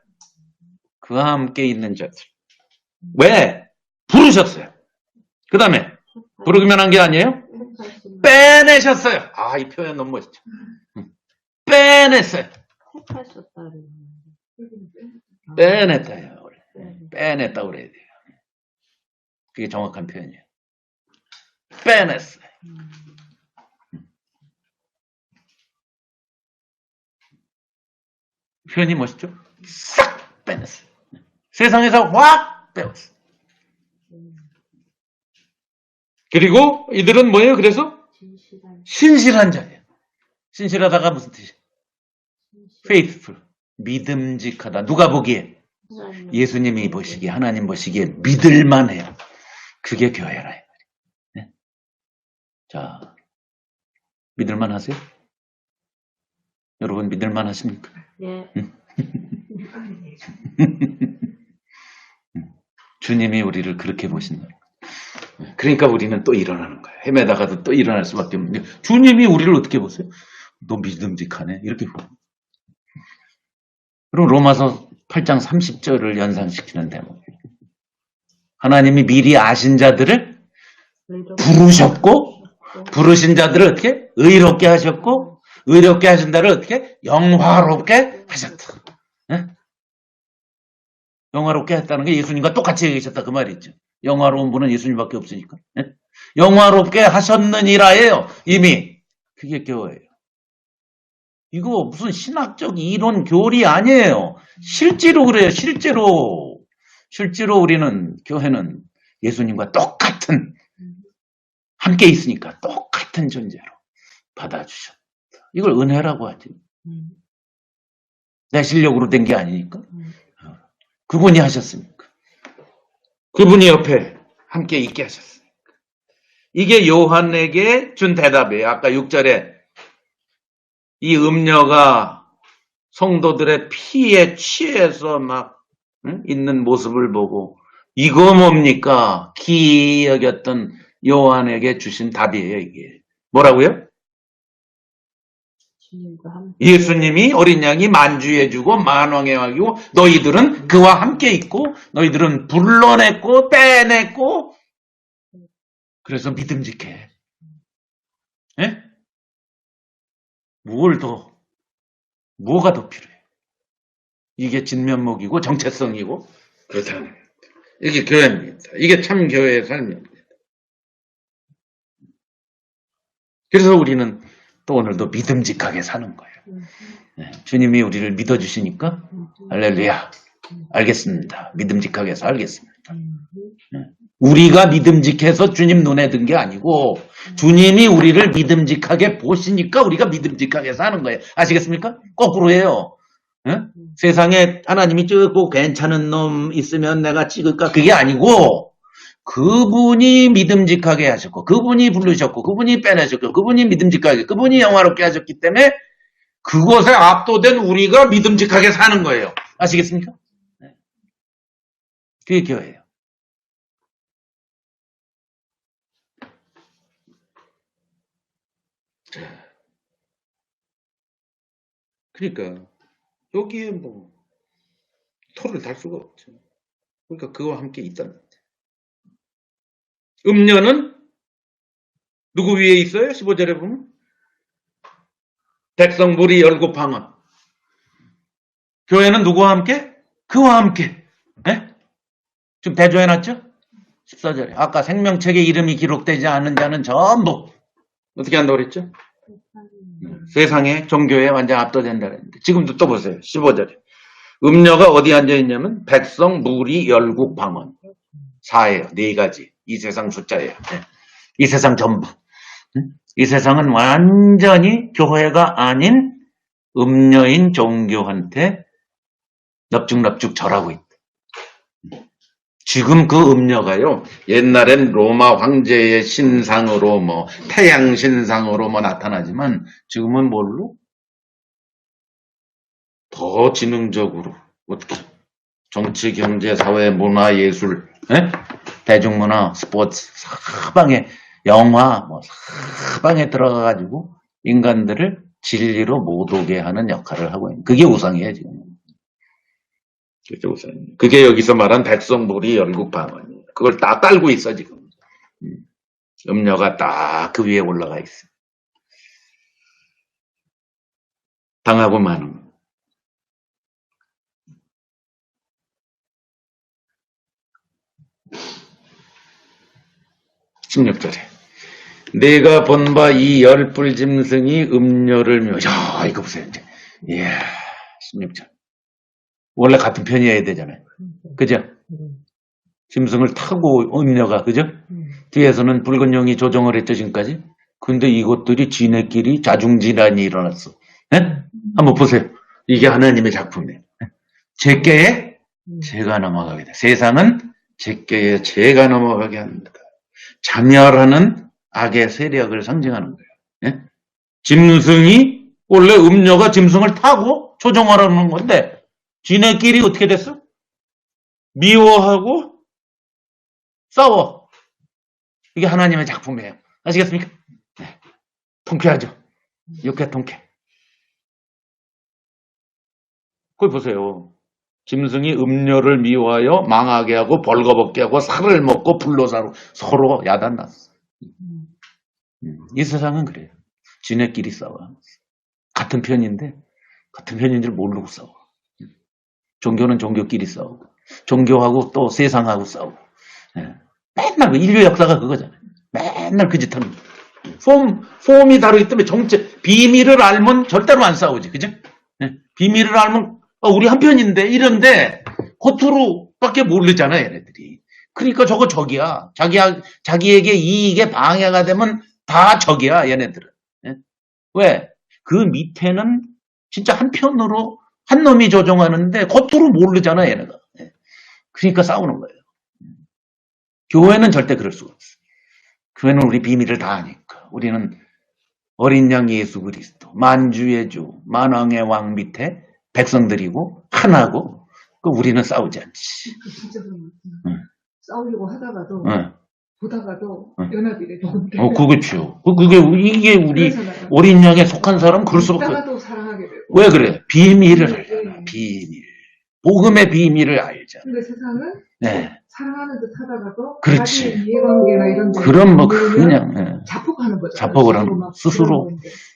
그와 함께 있는 자들. 왜? 부르셨어요. 그 다음에 부르기만 한 게 아니에요? 빼내셨어요. 아, 이 표현 너무 멋있죠. 빼냈어요. 빼냈다요. 빼냈다고 그래야 돼요. 그게 정확한 표현이에요. 빼냈어요. 표현이 멋있죠? 싹 빼냈어요. 세상에서 확 빼었어요. 그리고 이들은 뭐예요? 그래서 신실한 자예요. 신실하다가 무슨 뜻이에요? faithful, 믿음직하다. 누가 보기에? 예수님이 보시기에, 하나님 보시기에 믿을만해요. 그게 교회라. 네? 자, 믿을만 하세요? 여러분 믿을만 하십니까? 예. 주님이 우리를 그렇게 보신다. 그러니까 우리는 또 일어나는 거예요. 헤매다가도 또 일어날 수밖에 없는데 주님이 우리를 어떻게 보세요? 너 믿음직하네. 이렇게 보세요. 그럼 로마서 8장 30절을 연상시키는 대목. 하나님이 미리 아신 자들을 부르셨고 부르신 자들을 어떻게? 의롭게 하셨고 의롭게 하신 자를 어떻게? 영화롭게 하셨다. 네? 영화롭게 했다는 게 예수님과 똑같이 계셨다 그 말이죠. 영화로운 분은 예수님밖에 없으니까. 네? 영화롭게 하셨느니라예요. 이미. 그게 교회예요. 이거 무슨 신학적 이론 교리 아니에요. 실제로 그래요. 실제로. 실제로 우리는 교회는 예수님과 똑같은 함께 있으니까 똑같은 존재로 받아주셨다. 이걸 은혜라고 하지. 내 실력으로 된 게 아니니까. 그분이 하셨으니까. 그분이 옆에 함께 있게 하셨으니까. 이게 요한에게 준 대답이에요. 아까 6절에 이 음녀가 성도들의 피에 취해서 막 있는 모습을 보고 이거 뭡니까? 기이 여겼던 요한에게 주신 답이에요. 이게 뭐라고요? 예수님이 어린 양이 만주해주고 만왕의 왕이고 너희들은 그와 함께 있고 너희들은 불러냈고 빼냈고 그래서 믿음직해. 예? 뭐가 더 필요해? 이게 진면목이고 정체성이고 그렇다는 겁니다. 이게 교회입니다. 이게 참 교회의 삶입니다. 그래서 우리는 또 오늘도 믿음직하게 사는 거예요. 네, 주님이 우리를 믿어주시니까 할렐루야. 알겠습니다. 믿음직하게 살겠습니다. 네. 우리가 믿음직해서 주님 눈에 든 게 아니고 주님이 우리를 믿음직하게 보시니까 우리가 믿음직하게 사는 거예요. 아시겠습니까? 거꾸로예요. 네? 세상에 하나님이 찍고 괜찮은 놈 있으면 내가 찍을까? 그게 아니고 그분이 믿음직하게 하셨고 그분이 부르셨고 그분이 빼내셨고 그분이 믿음직하게 그분이 영화롭게 하셨기 때문에 그것에 압도된 우리가 믿음직하게 사는 거예요. 아시겠습니까? 네. 그게 교회예요. 그러니까 여기에 뭐 토를 달 수가 없죠. 그러니까 그와 함께 있다는 거죠. 음녀는 누구 위에 있어요? 15절에 보면 백성 무리 열국 방언. 교회는 누구와 함께? 그와 함께. 네? 지금 대조해놨죠? 14절에 아까 생명책에 이름이 기록되지 않은 자는 전부 어떻게 한다고 그랬죠? 세상에 종교에 완전 압도된다 그랬는데 지금도 또 보세요. 15절에 음녀가 어디 앉아있냐면 백성 무리 열국 방언 4예요. 4가지. 이 세상 숫자예요. 네. 이 세상 전부. 이 세상은 완전히 교회가 아닌 음녀인 종교한테 넙죽넙죽 절하고 있다. 지금 그 음녀가요, 옛날엔 로마 황제의 신상으로 뭐 태양 신상으로 뭐 나타나지만 지금은 뭘로? 더 지능적으로 어떻게? 정치, 경제, 사회, 문화, 예술, 에? 대중문화, 스포츠 사방에 영화 뭐 사방에 들어가가지고 인간들을 진리로 못 오게 하는 역할을 하고 있는 그게 우상이에요 지금. 그게 우상이에요. 그게 여기서 말한 백성무리 열국 방언이에요. 그걸 다 깔고 있어 지금. 음녀가 딱 그 위에 올라가 있어. 당하고 마는 거. 16절에 내가 본 바 이 열불 짐승이 음녀를 야 이거 보세요 이제. 이야 16절 원래 같은 편이어야 되잖아요. 그죠? 짐승을 타고 음녀가 그죠? 뒤에서는 붉은 용이 조종을 했죠 지금까지. 근데 이것들이 지네끼리 자중질환이 일어났어. 네? 한번 보세요. 이게 하나님의 작품이에요. 제께에 죄가 넘어가게 돼. 세상은 제께에 죄가 넘어가게 합니다. 자멸하는 악의 세력을 상징하는 거예요. 예? 짐승이 원래 음녀가 짐승을 타고 조종하라는 건데 지네끼리 어떻게 됐어? 미워하고 싸워. 이게 하나님의 작품이에요. 아시겠습니까? 네. 통쾌하죠? 육회 통쾌. 거기 보세요. 짐승이 음녀를 미워하여 망하게 하고 벌거벗게 하고 살을 먹고 불로 사로 서로 야단났어. 이 세상은 그래요. 지네끼리 싸워. 같은 편인데 같은 편인 줄 모르고 싸워. 종교는 종교끼리 싸우고 종교하고 또 세상하고 싸우고. 맨날 인류 역사가 그거잖아요. 맨날 그 짓 하는 거예요. 폼이 다르기 때문에 정체 비밀을 알면 절대로 안 싸우지. 그죠? 비밀을 알면 우리 한 편인데 이런데 겉으로밖에 모르잖아 얘네들이. 그러니까 저거 적이야. 자기에게 이익에 방해가 되면 다 적이야 얘네들은. 왜? 그 밑에는 진짜 한 편으로 한 놈이 조종하는데 겉으로 모르잖아 얘네가. 그러니까 싸우는 거예요. 교회는 절대 그럴 수가 없어. 교회는 우리 비밀을 다 아니까. 우리는 어린 양 예수 그리스도 만주의 주 만왕의 왕 밑에 백성들이고 하나고 우리는 싸우지 않지. 진짜 싸우려고 하다가도 보다가도 응. 연합이 되고. 그렇죠. 이게 우리 어린 양에 속한 사람 그럴 수밖에. 이따가도 사랑하게 되고. 왜 그래? 비밀을 알잖아. 비밀. 복음의 비밀을 알잖아. 근데 세상은 네. 사랑하는 듯 하다가도 그렇지. 자기의 이해관계나 이런 데 그럼 뭐 그냥 자폭하는 거죠. 자폭을 하는 거. 스스로.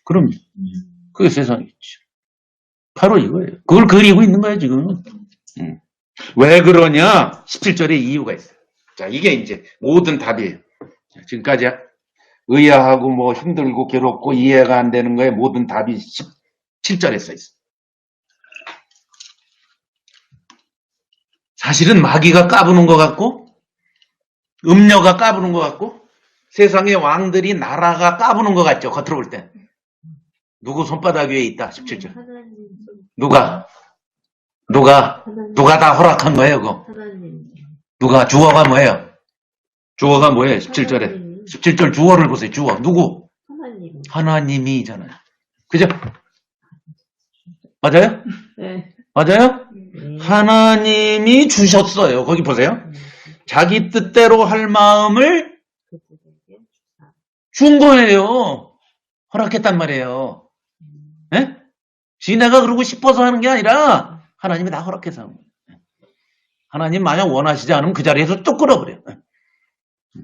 그럼 그게 세상이죠. 바로 이거예요. 그걸 그리고 있는 거예요, 지금. 왜 그러냐? 17절에 이유가 있어요. 자, 이게 이제 모든 답이에요. 지금까지 의아하고 뭐 힘들고 괴롭고 이해가 안 되는 거에 모든 답이 17절에 써 있어요. 사실은 마귀가 까부는 것 같고 음녀가 까부는 것 같고 세상의 왕들이 나라가 까부는 것 같죠. 겉으로 볼 때. 누구 손바닥 위에 있다. 17절. 누가 다 허락한 거예요, 그거. 누가? 주어가 뭐예요? 주어가 뭐예요? 17절에. 17절 주어를 보세요. 주어. 누구? 하나님이잖아요. 그죠? 맞아요? 네. 맞아요? 하나님이 주셨어요. 거기 보세요. 자기 뜻대로 할 마음을 준 거예요. 허락했단 말이에요. 예? 지네가 그러고 싶어서 하는 게 아니라 하나님이 다 허락해서 하는 거예요. 하나님 만약 원하시지 않으면 그 자리에서 쭉 끌어버려요.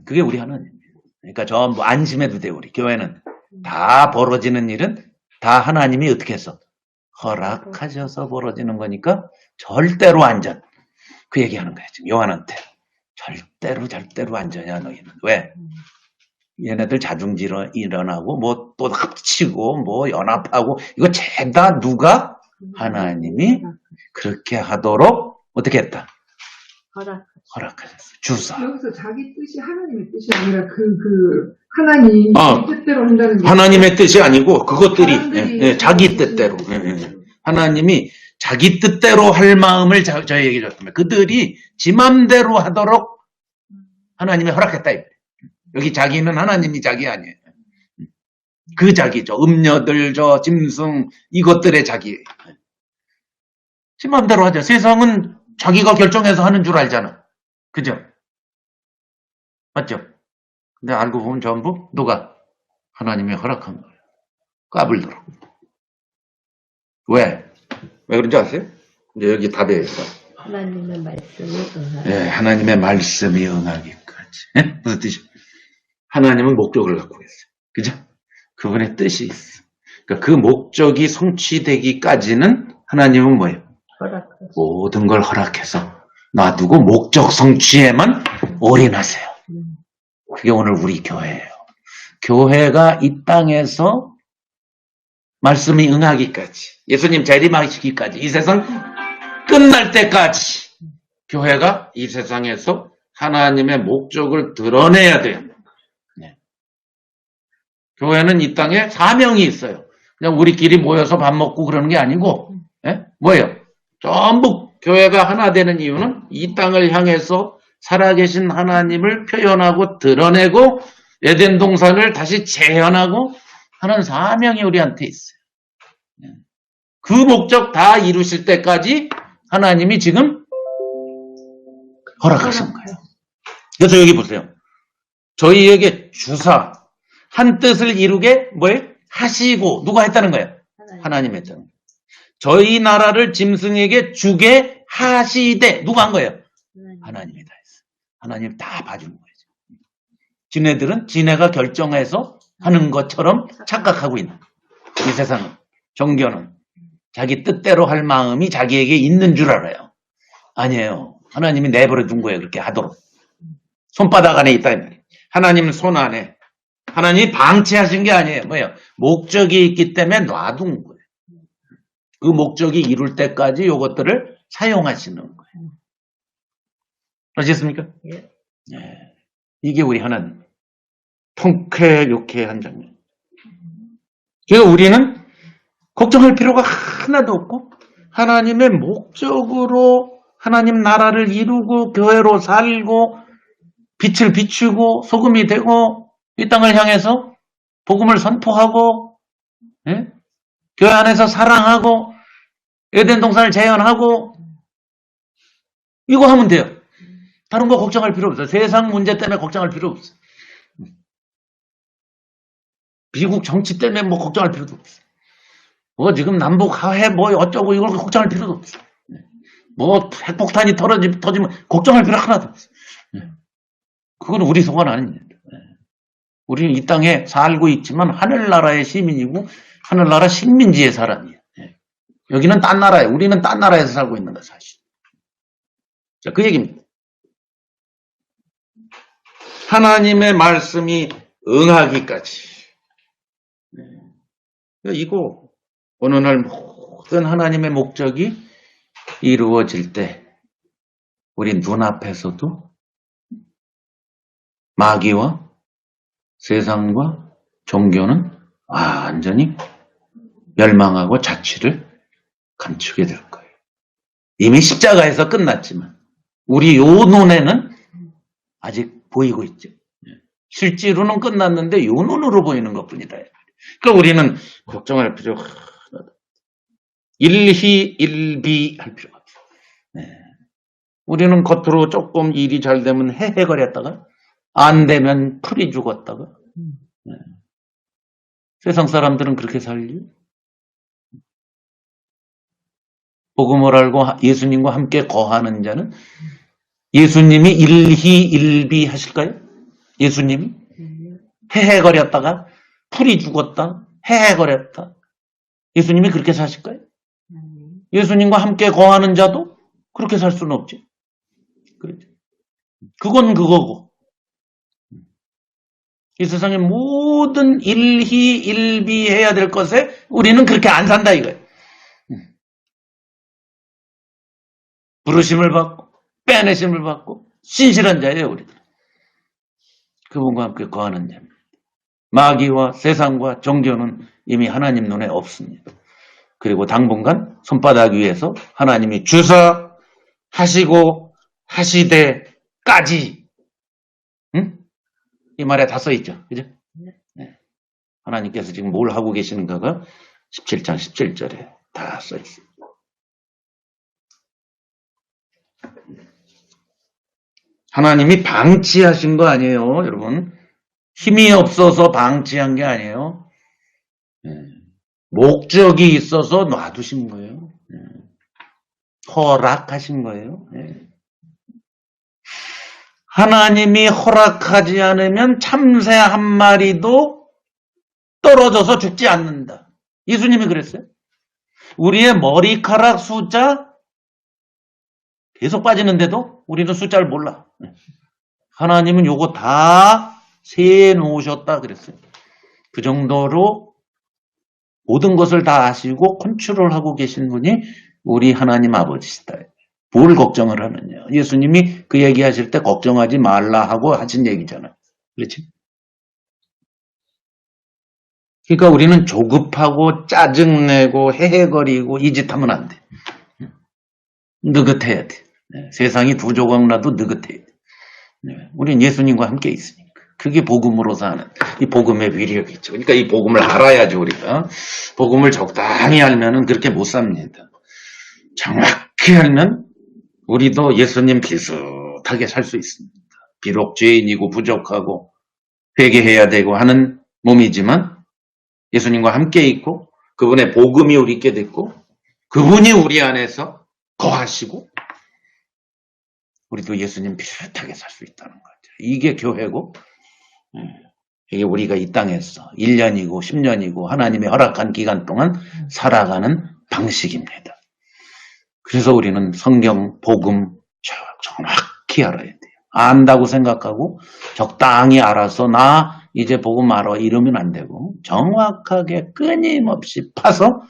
그게 우리 하나님이에요. 그러니까 전부 안심해도 돼요. 우리 교회는 다 벌어지는 일은 다 하나님이 어떻게 해서 허락하셔서 벌어지는 거니까 절대로 안전. 그 얘기하는 거예요. 지금 요한한테. 절대로 안전이야 너희는. 왜? 얘네들 자중지 일어나고 뭐 또 합치고 뭐 연합하고 이거 죄다 누가? 하나님이 그렇게 하도록 어떻게 했다? 허락하셨어요. 주사. 여기서 자기 뜻이 하나님의 뜻이 아니라 하나님 뜻대로 한다는 게 하나님의 뜻이 아니고 그것들이 사람들이 자기 뜻대로. 하나님이 자기 뜻대로 할 마음을 저에게 줬다면 그들이 지 맘대로 하도록 하나님이 허락했다. 여기 자기는 하나님이 자기 아니에요. 그 자기죠. 음녀들, 짐승 이것들의 자기예요. 지 맘대로 하죠. 세상은 자기가 결정해서 하는 줄 알잖아. 그죠? 맞죠? 근데 알고 보면 전부 누가? 하나님이 허락한 거예요. 까불도록. 왜 그런지 아세요? 이제 여기 답에 있어. 하나님의 말씀이 응하기. 네, 하나님의 말씀이 응하기까지. 네? 무슨 뜻이에요? 하나님은 목적을 갖고 있어요. 그죠? 그분의 뜻이 있어. 그러니까 그 목적이 성취되기까지는 하나님은 뭐예요? 모든 걸 허락해서 놔두고 목적 성취에만 올인하세요. 그게 오늘 우리 교회예요. 교회가 이 땅에서 말씀이 응하기까지, 예수님 재림하시기까지, 이 세상 끝날 때까지 교회가 이 세상에서 하나님의 목적을 드러내야 돼요. 네. 교회는 이 땅에 사명이 있어요. 그냥 우리끼리 모여서 밥 먹고 그러는 게 아니고, 뭐예요? 전부 교회가 하나 되는 이유는 이 땅을 향해서 살아계신 하나님을 표현하고 드러내고 에덴 동산을 다시 재현하고 하는 사명이 우리한테 있어요. 그 목적 다 이루실 때까지 하나님이 지금 허락하신 거예요. 그래서 여기 보세요. 저희에게 주사 한 뜻을 이루게 뭐예요? 하시고 누가 했다는 거예요? 하나님이 했다는 거예요. 저희 나라를 짐승에게 주게 하시되 누가 한 거예요? 하나님이 다 했어요. 하나님 다 봐주는 거예요. 지네들은 지네가 결정해서 하는 것처럼 착각하고 있는 이 세상은, 종교는 자기 뜻대로 할 마음이 자기에게 있는 줄 알아요. 아니에요. 하나님이 내버려 둔 거예요. 그렇게 하도록. 손바닥 안에 있다. 하나님 손 안에. 하나님이 방치하신 게 아니에요. 뭐예요? 목적이 있기 때문에 놔둔 거예요. 그 목적이 이룰 때까지 이것들을 사용하시는 거예요. 아시겠습니까? 예. 네. 이게 우리 하나님. 통쾌유쾌한 장면. 그래서 우리는 걱정할 필요가 하나도 없고 하나님의 목적으로 하나님 나라를 이루고 교회로 살고 빛을 비추고 소금이 되고 이 땅을 향해서 복음을 선포하고 교회 안에서 사랑하고 에덴 동산을 재현하고 이거 하면 돼요. 다른 거 걱정할 필요 없어요. 세상 문제 때문에 걱정할 필요 없어요. 미국 정치 때문에 뭐 걱정할 필요도 없어요. 뭐 지금 남북 화해 뭐 어쩌고 이걸 걱정할 필요도 없어요. 뭐 핵폭탄이 터지면 걱정할 필요 하나도 없어요. 그건 우리 소관 아닙니다. 우리는 이 땅에 살고 있지만 하늘나라의 시민이고 하늘나라 식민지의 사람이에요. 여기는 딴 나라예요. 우리는 딴 나라에서 살고 있는 거야, 사실. 자, 그 얘기입니다. 하나님의 말씀이 응하기까지. 이거 어느 날 모든 하나님의 목적이 이루어질 때 우리 눈앞에서도 마귀와 세상과 종교는 완전히 멸망하고 자취를 감추게 될 거예요. 이미 십자가에서 끝났지만 우리 요 눈에는 아직 보이고 있죠. 실제로는 끝났는데 요 눈으로 보이는 것뿐이다. 그러니까 우리는 걱정할 필요가 하나도 없다. 일희일비 할 필요가 없어요. 네. 우리는 겉으로 조금 일이 잘 되면 헤헤거렸다가 안 되면 풀이 죽었다가 네. 세상 사람들은 그렇게 살죠. 복음을 알고 예수님과 함께 거하는 자는 예수님이 일희일비 하실까요? 예수님이 헤헤거렸다가 풀이 죽었다 헤헤거렸다 예수님이 그렇게 사실까요? 예수님과 함께 거하는 자도 그렇게 살 수는 없지. 그렇죠. 그건 그거고 이 세상의 모든 일희일비 해야 될 것에 우리는 그렇게 안 산다 이거예요. 부르심을 받고 빼내심을 받고 신실한 자예요. 우리들. 그분과 함께 거하는 자입니다. 마귀와 세상과 종교는 이미 하나님 눈에 없습니다. 그리고 당분간 손바닥 위에서 하나님이 주사 하시고 하시되까지 이 말에 다 써있죠. 그죠? 네. 하나님께서 지금 뭘 하고 계시는가가 17장 17절에 다 써있습니다. 하나님이 방치하신 거 아니에요, 여러분. 힘이 없어서 방치한 게 아니에요. 목적이 있어서 놔두신 거예요. 허락하신 거예요. 하나님이 허락하지 않으면 참새 한 마리도 떨어져서 죽지 않는다. 예수님이 그랬어요. 우리의 머리카락 숫자 계속 빠지는데도 우리는 숫자를 몰라. 하나님은 요거 다 세해 놓으셨다 그랬어요. 그 정도로 모든 것을 다 아시고 컨트롤하고 계신 분이 우리 하나님 아버지시다. 뭘 걱정을 하느냐. 예수님이 그 얘기하실 때 걱정하지 말라 하고 하신 얘기잖아요. 그렇지? 그러니까 우리는 조급하고 짜증내고 헤헤거리고 이 짓 하면 안 돼. 느긋해야 돼. 세상이 두 조각 나도 느긋해야 돼. 우린 예수님과 함께 있으니까. 그게 복음으로 사는 이 복음의 위력이죠. 그러니까 이 복음을 알아야죠, 우리가. 복음을 적당히 알면은 그렇게 못 삽니다. 정확히 알면 우리도 예수님 비슷하게 살 수 있습니다. 비록 죄인이고 부족하고 회개해야 되고 하는 몸이지만 예수님과 함께 있고 그분의 복음이 우리 있게 됐고 그분이 우리 안에서 거하시고 우리도 예수님 비슷하게 살 수 있다는 거죠. 이게 교회고 이게 우리가 이 땅에서 1년이고 10년이고 하나님이 허락한 기간 동안 살아가는 방식입니다. 그래서 우리는 성경, 복음 정확히 알아야 돼요. 안다고 생각하고 적당히 알아서 나 이제 복음 알아 이러면 안 되고 정확하게 끊임없이 파서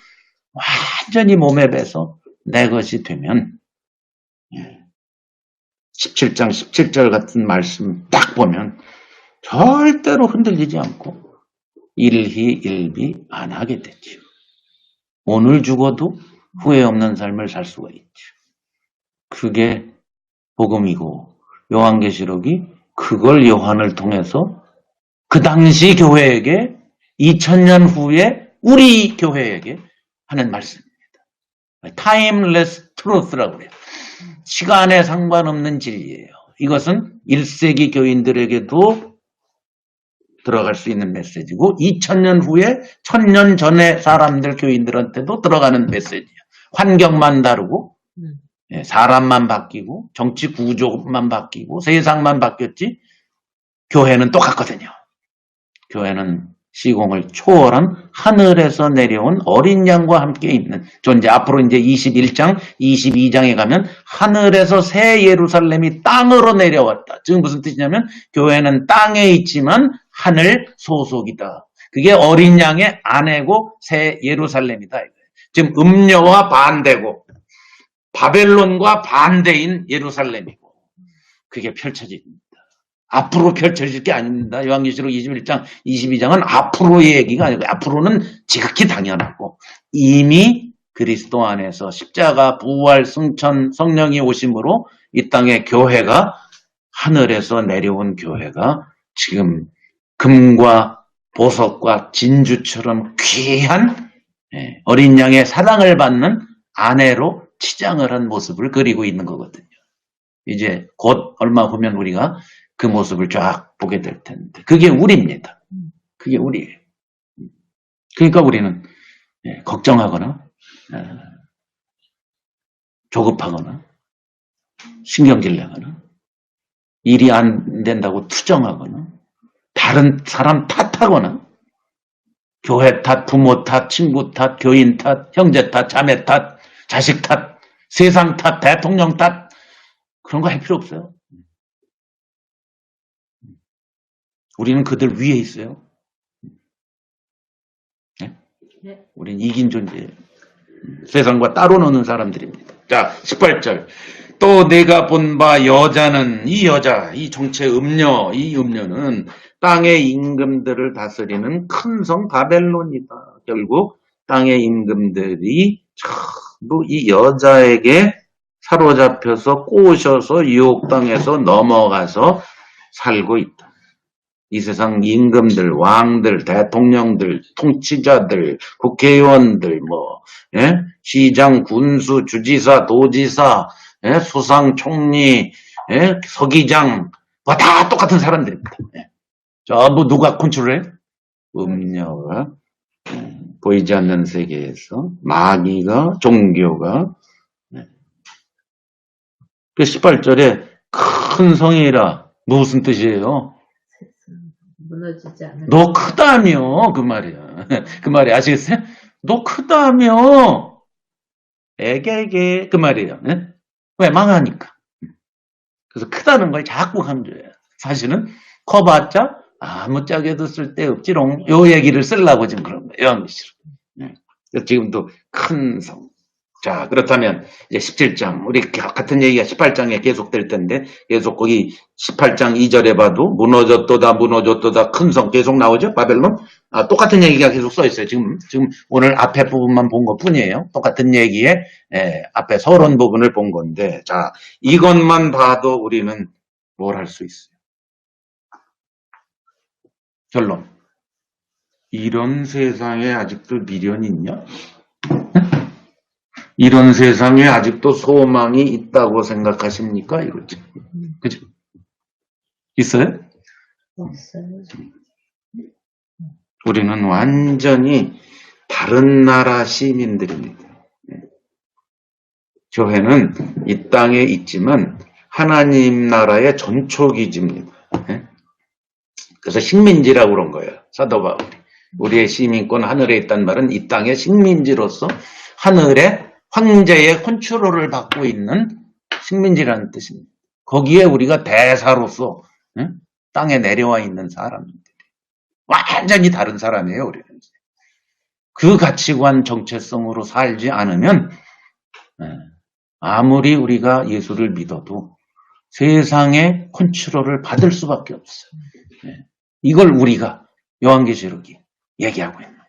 완전히 몸에 배서 내 것이 되면 17장 17절 같은 말씀 딱 보면 절대로 흔들리지 않고 일희일비 안 하게 되죠. 오늘 죽어도 후회 없는 삶을 살 수가 있죠. 그게 복음이고 요한계시록이 그걸 요한을 통해서 그 당시 교회에게 2000년 후에 우리 교회에게 하는 말씀입니다. Timeless Truth라고 그래요. 시간에 상관없는 진리예요. 이것은 1세기 교인들에게도 들어갈 수 있는 메시지고 2000년 후에 1000년 전의 사람들 교인들한테도 들어가는 메시지예요. 환경만 다르고 사람만 바뀌고 정치 구조만 바뀌고 세상만 바뀌었지 교회는 똑같거든요. 교회는 시공을 초월한 하늘에서 내려온 어린 양과 함께 있는 존재. 앞으로 이제 21장, 22장에 가면 하늘에서 새 예루살렘이 땅으로 내려왔다. 지금 무슨 뜻이냐면 교회는 땅에 있지만 하늘 소속이다. 그게 어린 양의 아내고 새 예루살렘이다. 지금 음녀와 반대고 바벨론과 반대인 예루살렘이고 그게 펼쳐집니다. 앞으로 펼쳐질 게 아닙니다. 요한계시록 21장, 22장은 앞으로의 얘기가 아니고 앞으로는 지극히 당연하고 이미 그리스도 안에서 십자가, 부활, 승천, 성령이 오심으로 이 땅의 교회가 하늘에서 내려온 교회가 지금 금과 보석과 진주처럼 귀한 어린 양의 사랑을 받는 아내로 치장을 한 모습을 그리고 있는 거거든요. 이제 곧 얼마 후면 우리가 그 모습을 쫙 보게 될 텐데 그게 우리입니다. 그게 우리예요. 그러니까 우리는 걱정하거나 조급하거나 신경질 내거나 일이 안 된다고 투정하거나 다른 사람 탓하거나 교회 탓, 부모 탓, 친구 탓, 교인 탓, 형제 탓, 자매 탓, 자식 탓, 세상 탓, 대통령 탓 그런 거 할 필요 없어요. 우리는 그들 위에 있어요. 네? 네. 우리는 이긴 존재예요. 세상과 따로 노는 사람들입니다. 자, 18절. 또 내가 본 바 여자는 이 여자, 이 정체 음녀, 이 음녀는 땅의 임금들을 다스리는 큰 성 바벨론이다. 결국 땅의 임금들이 전부 이 여자에게 사로잡혀서 꼬셔서 유혹당해서 넘어가서 살고 있다. 이 세상 임금들, 왕들, 대통령들, 통치자들, 국회의원들, 시장, 군수, 주지사, 도지사, 수상, 총리, 서기장, 다 똑같은 사람들입니다. 전부 누가 컨트롤해? 음녀가 보이지 않는 세계에서 마귀가, 종교가. 그 18절에 큰 성이라 무슨 뜻이에요? 무너지지 않은. 너 크다며 그 말이야. 그 말이 아시겠어요? 너 크다며 애게 그 말이에요. 네? 왜 망하니까. 그래서 크다는 걸 자꾸 강조해요. 사실은 커봤자 아무짝에도 쓸데없지롱. 요 얘기를 쓰려고 지금 그런 거예요. 요한계시록. 네. 지금도 큰 성. 자, 그렇다면 이제 17장 우리 같은 얘기가 18장에 계속될 텐데 계속 거기 18장 2절에 봐도 무너졌도다 큰 성 계속 나오죠. 바벨론. 똑같은 얘기가 계속 써 있어요. 지금 오늘 앞에 부분만 본 것뿐이에요. 똑같은 얘기에 앞에 서론 부분을 본 건데 자, 이것만 봐도 우리는 뭘 할 수 있어요. 결론. 이런 세상에 아직도 미련이 있냐? 이런 세상에 아직도 소망이 있다고 생각하십니까? 이거죠. 그죠? 있어요? 없어요. 우리는 완전히 다른 나라 시민들입니다. 교회는 이 땅에 있지만 하나님 나라의 전초기지입니다. 그래서 식민지라고 그런 거예요. 사도 바울이. 우리의 시민권 하늘에 있단 말은 이 땅의 식민지로서 하늘의 황제의 컨트롤을 받고 있는 식민지라는 뜻입니다. 거기에 우리가 대사로서 땅에 내려와 있는 사람들이 완전히 다른 사람이에요. 우리는 그 가치관 정체성으로 살지 않으면 아무리 우리가 예수를 믿어도 세상의 컨트롤을 받을 수밖에 없어요. 이걸 우리가 요한계시록이 얘기하고 있는 거예요.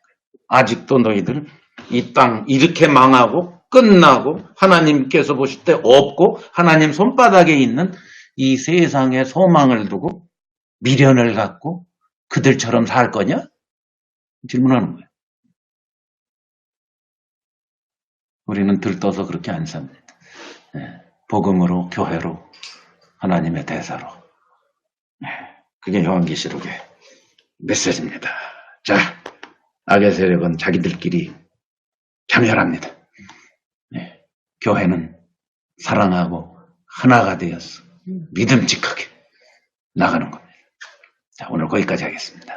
아직도 너희들 이 땅 이렇게 망하고 끝나고 하나님께서 보실 때 없고 하나님 손바닥에 있는 이 세상의 소망을 두고 미련을 갖고 그들처럼 살 거냐? 질문하는 거예요. 우리는 들떠서 그렇게 안 삽니다. 복음으로, 교회로, 하나님의 대사로. 그게 요한계시록의 메시지입니다. 자, 악의 세력은 자기들끼리 자멸합니다. 교회는 사랑하고 하나가 되어서 믿음직하게 나가는 겁니다. 자, 오늘 거기까지 하겠습니다.